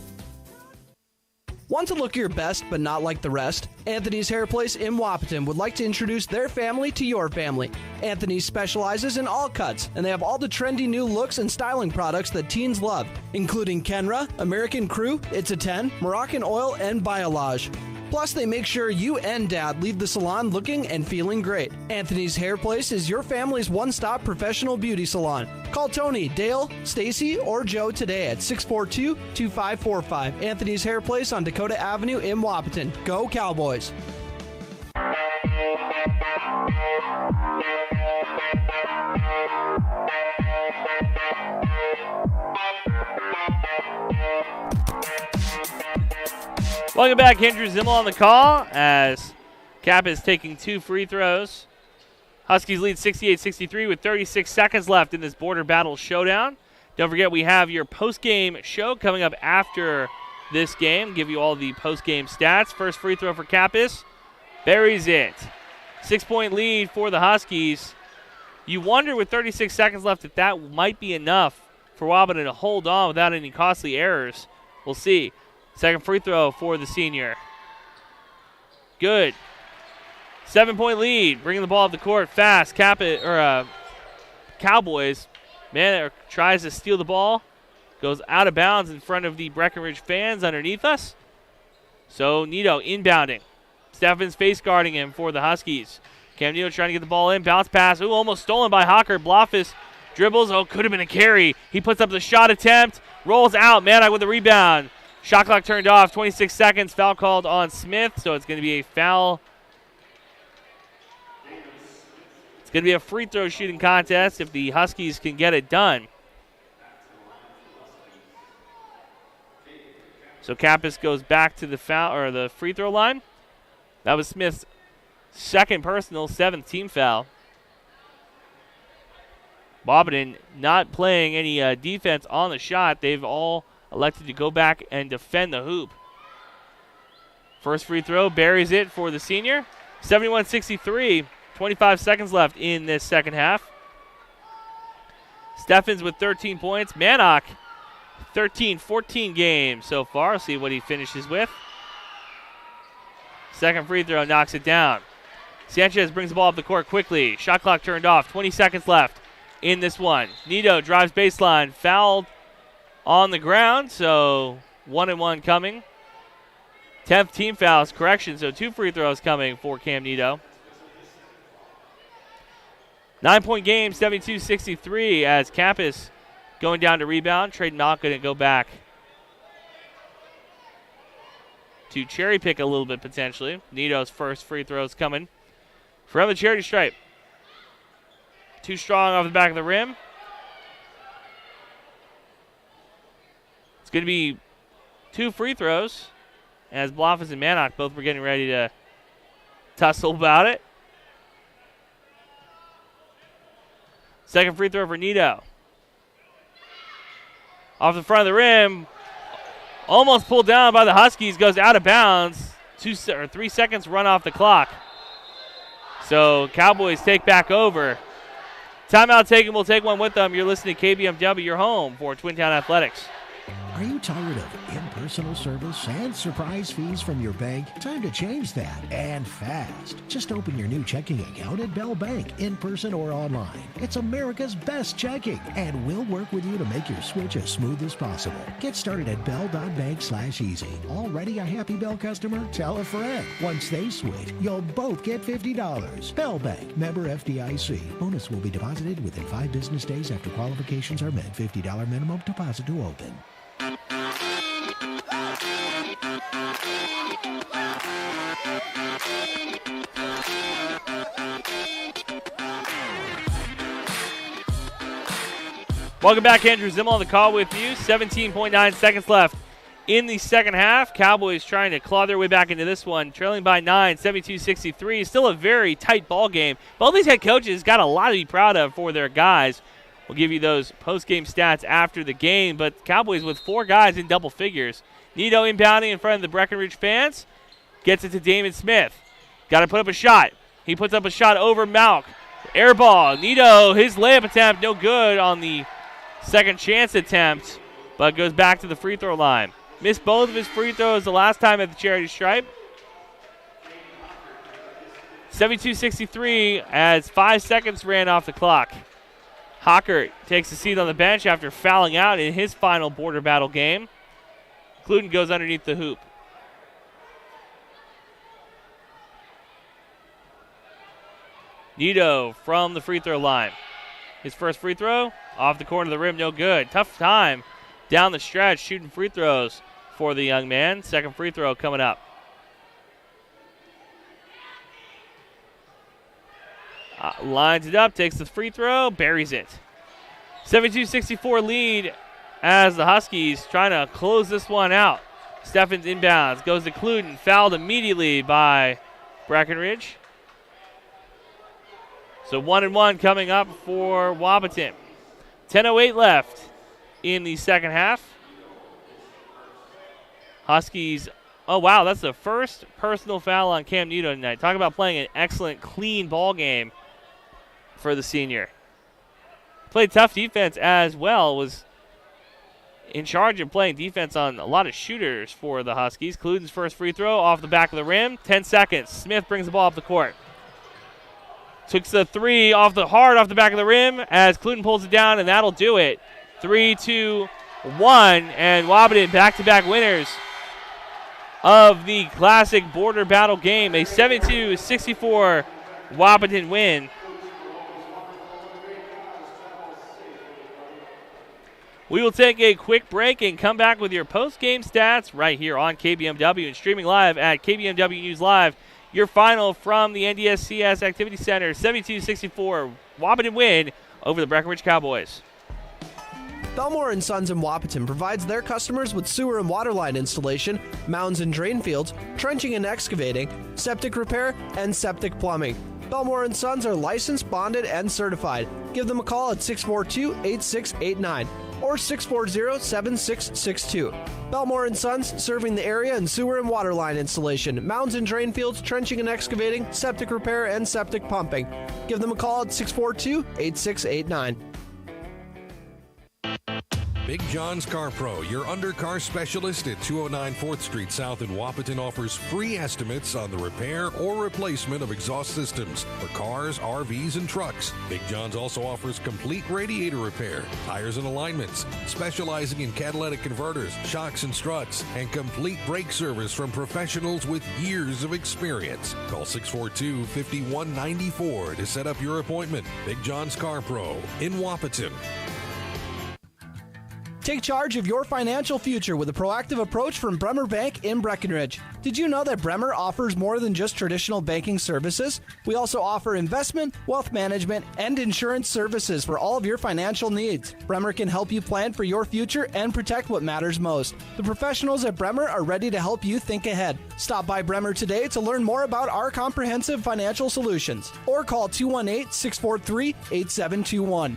[SPEAKER 4] Want to look your best but not like the rest? Anthony's Hair Place in Wahpeton would like to introduce their family to your family. Anthony's specializes in all cuts, and they have all the trendy new looks and styling products that teens love, including Kenra, American Crew, It's a 10, Moroccan Oil, and Biolage. Plus, they make sure you and Dad leave the salon looking and feeling great. Anthony's Hair Place is your family's one-stop professional beauty salon. Call Tony, Dale, Stacy, or Joe today at 642-2545. Anthony's Hair Place on Dakota Avenue in Wahpeton. Go Cowboys!
[SPEAKER 3] Welcome back. Andrew Zimmel on the call as Cap is taking 2 free throws. Huskies lead 68-63 with 36 seconds left in this border battle showdown. Don't forget we have your post-game show coming up after this game. Give you all the post-game stats. First free throw for Kappas. Buries it. 6-point lead for the Huskies. You wonder with 36 seconds left if that might be enough for Wahpeton to hold on without any costly errors. We'll see. Second free throw for the senior. Good. 7-point lead. Bringing the ball up the court fast. Cowboys. Man tries to steal the ball. Goes out of bounds in front of the Breckenridge fans underneath us. So Nito inbounding. Steffens face guarding him for the Huskies. Cam Nito trying to get the ball in. Bounce pass. Ooh, almost stolen by Hawker. Blofis dribbles. Oh, could have been a carry. He puts up the shot attempt. Rolls out. Manak with the rebound. Shot clock turned off. 26 seconds. Foul called on Smith. So it's going to be a foul. It's going to be a free throw shooting contest if the Huskies can get it done. So Kappas goes back to the foul or the free throw line. That was Smith's second personal, 7th team foul. Wahpeton not playing any defense on the shot. They've all elected to go back and defend the hoop. First free throw, buries it for the senior. 71-63, 25 seconds left in this second half. Steffens with 13 points. Manak, 14 games so far. See what he finishes with. Second free throw knocks it down. Sanchez brings the ball up the court quickly. Shot clock turned off. 20 seconds left in this one. Nito drives baseline. Fouled on the ground, so 1-1 coming. 10th team fouls, correction, so 2 free throws coming for Cam Nito. 9-point game, 72-63 as Kappas going down to rebound. Trade not going to go back to cherry pick a little bit potentially. Nito's first free throws coming from the charity stripe. Too strong off the back of the rim. It's going to be 2 free throws as Blofis and Manak both were getting ready to tussle about it. Second free throw for Nito. Off the front of the rim. Almost pulled down by the Huskies. Goes out of bounds. 3 seconds run off the clock. So Cowboys take back over. Timeout taken. We'll take one with them. You're listening to KBMW, your home for Twin Town Athletics.
[SPEAKER 5] Are you tired of impersonal service and surprise fees from your bank? Time to change that, and fast. Just open your new checking account at Bell Bank, in person or online. It's America's best checking, and we'll work with you to make your switch as smooth as possible. Get started at bell.bank/easy. Already a happy Bell customer? Tell a friend. Once they switch, you'll both get $50. Bell Bank, member FDIC. Bonus will be deposited within 5 business days after qualifications are met. $50 minimum deposit to open.
[SPEAKER 3] Welcome back, Andrew Zimmel on the call with you. 17.9 seconds left in the second half. Cowboys trying to claw their way back into this one, trailing by 9, 72-63. Still a very tight ball game. Both these head coaches got a lot to be proud of for their guys. We'll give you those post-game stats after the game, but Cowboys with 4 guys in double figures. Nito inbounding in front of the Breckenridge fans. Gets it to Damon Smith. Got to put up a shot. He puts up a shot over Malk. Air ball. Nito, his layup attempt, no good on the second chance attempt, but goes back to the free throw line. Missed both of his free throws the last time at the charity stripe. 72-63 as 5 seconds ran off the clock. Hockert takes a seat on the bench after fouling out in his final border battle game. Cluden goes underneath the hoop. Nito from the free throw line. His first free throw off the corner of the rim, no good. Tough time down the stretch shooting free throws for the young man. Second free throw coming up. Lines it up, takes the free throw, buries it. 72-64 lead as the Huskies trying to close this one out. Steffens inbounds, goes to Cluden, fouled immediately by Breckenridge. So 1-1 coming up for Wahpeton. 10:08 left in the second half. Huskies, oh wow, that's the first personal foul on Cam Nito tonight. Talk about playing an excellent, clean ball game for the senior. Played tough defense as well, was in charge of playing defense on a lot of shooters for the Huskies. Cluden's first free throw off the back of the rim, 10 seconds. Smith brings the ball up the court. Took the three off the back of the rim as Cluden pulls it down, and that'll do it. 3-2-1, and Wahpeton back-to-back winners of the classic border battle game. A 72-64 Wahpeton win. We will take a quick break and come back with your post-game stats right here on KBMW and streaming live at KBMW News Live. Your final from the NDSCS Activity Center, 72-64 Wahpeton win over the Breckenridge Cowboys.
[SPEAKER 4] Belmore & Sons in Wahpeton provides their customers with sewer and water line installation, mounds and drain fields, trenching and excavating, septic repair, and septic plumbing. Belmore & Sons are licensed, bonded, and certified. Give them a call at 642-8689 or 640-7662. Belmore & Sons, serving the area in sewer and water line installation, mounds and drain fields, trenching and excavating, septic repair, and septic pumping. Give them a call at 642-8689.
[SPEAKER 23] Big John's Car Pro, your undercar specialist at 209 4th Street South in Wahpeton, offers free estimates on the repair or replacement of exhaust systems for cars, RVs, and trucks. Big John's also offers complete radiator repair, tires and alignments, specializing in catalytic converters, shocks and struts, and complete brake service from professionals with years of experience. Call 642-5194 to set up your appointment. Big John's Car Pro in Wahpeton.
[SPEAKER 4] Take charge of your financial future with a proactive approach from Bremer Bank in Breckenridge. Did you know that Bremer offers more than just traditional banking services? We also offer investment, wealth management, and insurance services for all of your financial needs. Bremer can help you plan for your future and protect what matters most. The professionals at Bremer are ready to help you think ahead. Stop by Bremer today to learn more about our comprehensive financial solutions or call 218-643-8721.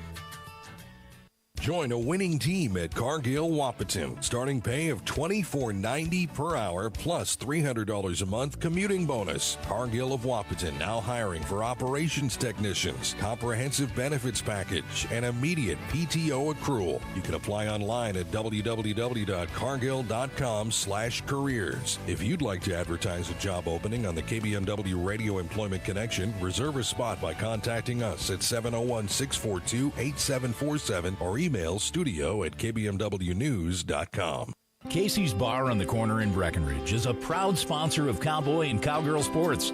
[SPEAKER 23] Join a winning team at Cargill Wahpeton. Starting pay of $24.90 per hour plus $300 a month commuting bonus. Cargill of Wahpeton now hiring for operations technicians, comprehensive benefits package, and immediate PTO accrual. You can apply online at www.cargill.com/careers. If you'd like to advertise a job opening on the KBMW Radio Employment Connection, reserve a spot by contacting us at 701-642-8747 or email studio@kbmwnews.com.
[SPEAKER 1] Casey's Bar on the Corner in Breckenridge is a proud sponsor of cowboy and cowgirl sports.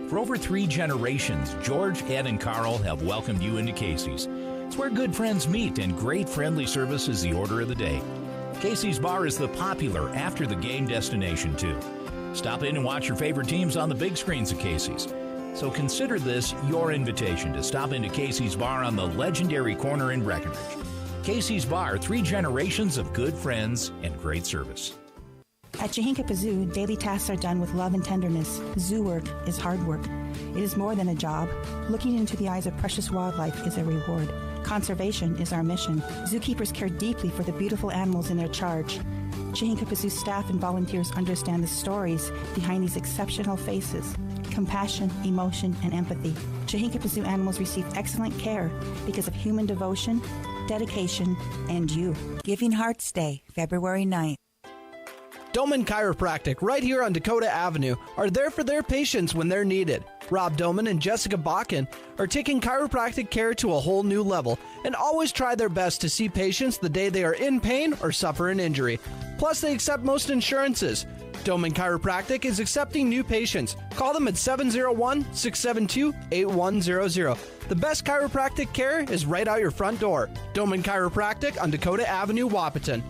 [SPEAKER 1] For over 3 generations, George, Ed, and Carl have welcomed you into Casey's. It's where good friends meet and great friendly service is the order of the day. Casey's Bar is the popular after-the-game destination, too. Stop in and watch your favorite teams on the big screens at Casey's. So consider this your invitation to stop into Casey's Bar on the legendary corner in Breckenridge. Casey's Bar, 3 generations of good friends and great service.
[SPEAKER 6] At Chihinkapa Zoo, daily tasks are done with love and tenderness. Zoo work is hard work. It is more than a job. Looking into the eyes of precious wildlife is a reward. Conservation is our mission. Zookeepers care deeply for the beautiful animals in their charge. Chihinkapa Zoo staff and volunteers understand the stories behind these exceptional faces. Compassion, emotion, and empathy. Chihinkapa Zoo animals receive excellent care because of human devotion, dedication, and you.
[SPEAKER 7] Giving Hearts Day, February 9th.
[SPEAKER 4] Doman Chiropractic, right here on Dakota Avenue, are there for their patients when they're needed. Rob Doman and Jessica Bakken are taking chiropractic care to a whole new level and always try their best to see patients the day they are in pain or suffer an injury. Plus, they accept most insurances. Doman Chiropractic is accepting new patients. Call them at 701-672-8100. The best chiropractic care is right out your front door. Doman Chiropractic on Dakota Avenue, Wahpeton.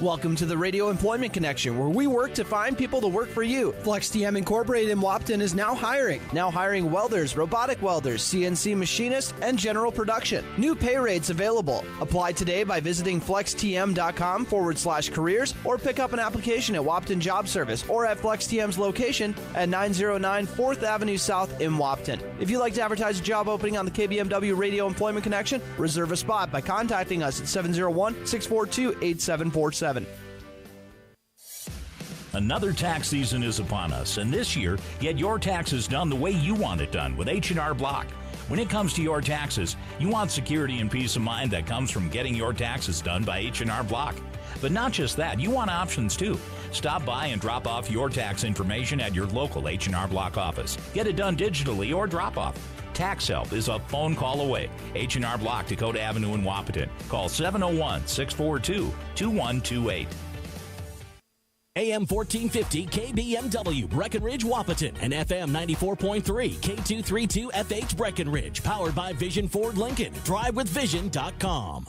[SPEAKER 4] Welcome to the Radio Employment Connection, where we work to find people to work for you. FlexTM Incorporated in Wahpeton is now hiring welders, robotic welders, CNC machinists, and general production. New pay rates available. Apply today by visiting flextm.com/careers or pick up an application at Wahpeton Job Service or at FlexTM's location at 909 4th Avenue South in Wahpeton. If you'd like to advertise a job opening on the KBMW Radio Employment Connection, reserve a spot by contacting us at 701-642-8747.
[SPEAKER 1] Another tax season is upon us, and this year, get your taxes done the way you want it done with H&R Block. When it comes to your taxes, you want security and peace of mind that comes from getting your taxes done by H&R Block. But not just that, you want options too. Stop by and drop off your tax information at your local H&R Block office. Get it done digitally or drop off. Tax help is a phone call away. H&R Block, Dakota Avenue in Wahpeton. Call 701-642-2128.
[SPEAKER 11] AM 1450 KBMW Breckenridge Wahpeton and FM 94.3 K232 FH Breckenridge. Powered by Vision Ford Lincoln. DriveWithVision.com.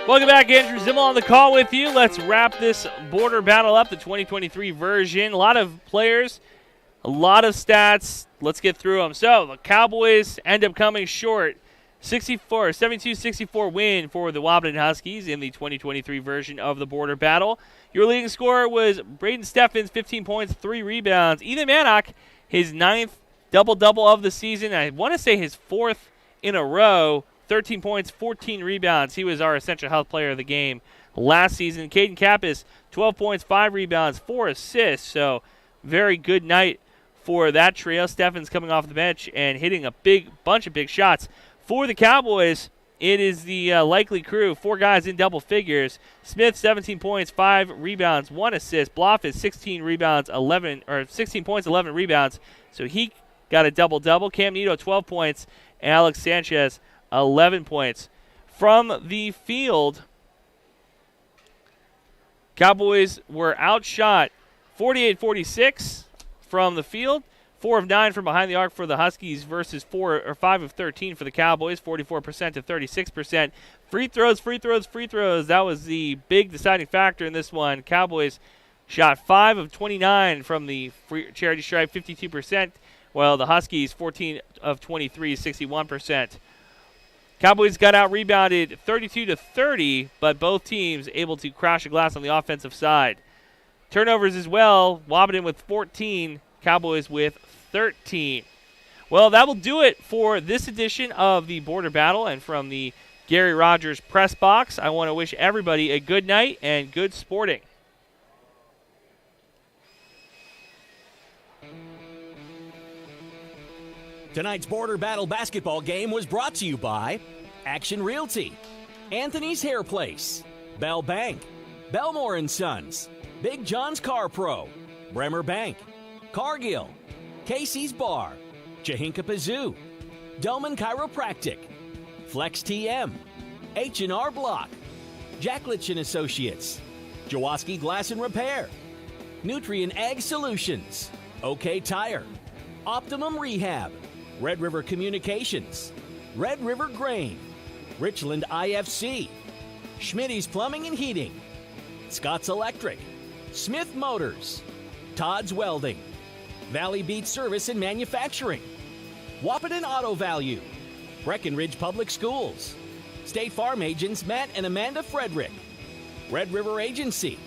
[SPEAKER 3] Welcome back, Andrew Zimmel on the call with you. Let's wrap this border battle up, the 2023 version. A lot of players, a lot of stats. Let's get through them. So the Cowboys end up coming short. 72-64 win for the Wahpeton Huskies in the 2023 version of the border battle. Your leading scorer was Braden Steffens, 15 points, 3 rebounds. Ethan Mannock, his 9th double-double of the season. I want to say his 4th in a row. 13 points, 14 rebounds. He was our Essential Health Player of the game last season. Caden Kappas, 12 points, 5 rebounds, 4 assists. So very good night for that trio. Steffens coming off the bench and hitting a bunch of big shots. For the Cowboys, it is the likely crew. 4 guys in double figures. Smith, 17 points, 5 rebounds, 1 assist. Bloffis, 16 points, 11 rebounds. So he got a double-double. Cam Nito, 12 points. And Alex Sanchez, 11 points. From the field, Cowboys were outshot 48-46 from the field. 4 of 9 from behind the arc for the Huskies versus 5 of 13 for the Cowboys, 44% to 36%. Free throws. That was the big deciding factor in this one. Cowboys shot 5 of 29 from the charity stripe, 52%, while the Huskies 14 of 23, 61%. Cowboys got out-rebounded 32-30, but both teams able to crash the glass on the offensive side. Turnovers as well, Wahpeton with 14, Cowboys with 13. Well, that will do it for this edition of the Border Battle, and from the Gary Rogers press box, I want to wish everybody a good night and good sporting.
[SPEAKER 11] Tonight's Border Battle basketball game was brought to you by Action Realty, Anthony's Hair Place, Bell Bank, Belmore & Sons, Big John's Car Pro, Bremer Bank, Cargill, Casey's Bar, Chahinka Zoo, Doman Chiropractic, Flex TM, H&R Block, Jacklich & Associates, Jaworski Glass and Repair, Nutrien Ag Solutions, OK Tire, Optimum Rehab, Red River Communications, Red River Grain, Richland IFC, Schmitty's Plumbing and Heating, Scott's Electric, Smith Motors, Todd's Welding, Valley Beach Service and Manufacturing, Wahpeton Auto Value, Breckenridge Public Schools, State Farm agents Matt and Amanda Frederick, Red River Agency,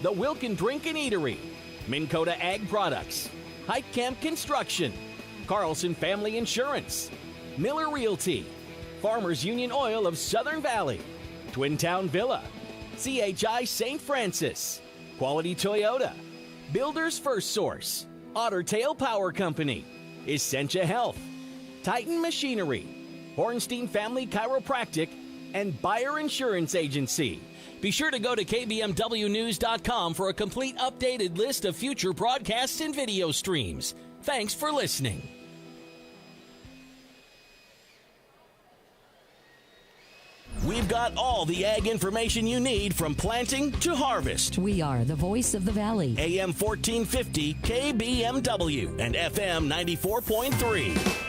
[SPEAKER 11] The Wilkin Drink and Eatery, Minn Kota Ag Products, Hike Camp Construction, Carlson Family Insurance, Miller Realty, Farmers Union Oil of Southern Valley, Twin Town Villa, CHI St. Francis, Quality Toyota, Builder's First Source, Otter Tail Power Company, Essentia Health, Titan Machinery, Hornstein Family Chiropractic, and Buyer Insurance Agency. Be sure to go to kbmwnews.com for a complete updated list of future broadcasts and video streams. Thanks for listening. We've got all the ag information you need from planting to harvest.
[SPEAKER 7] We are the voice of the valley.
[SPEAKER 11] AM 1450 KBMW and FM 94.3.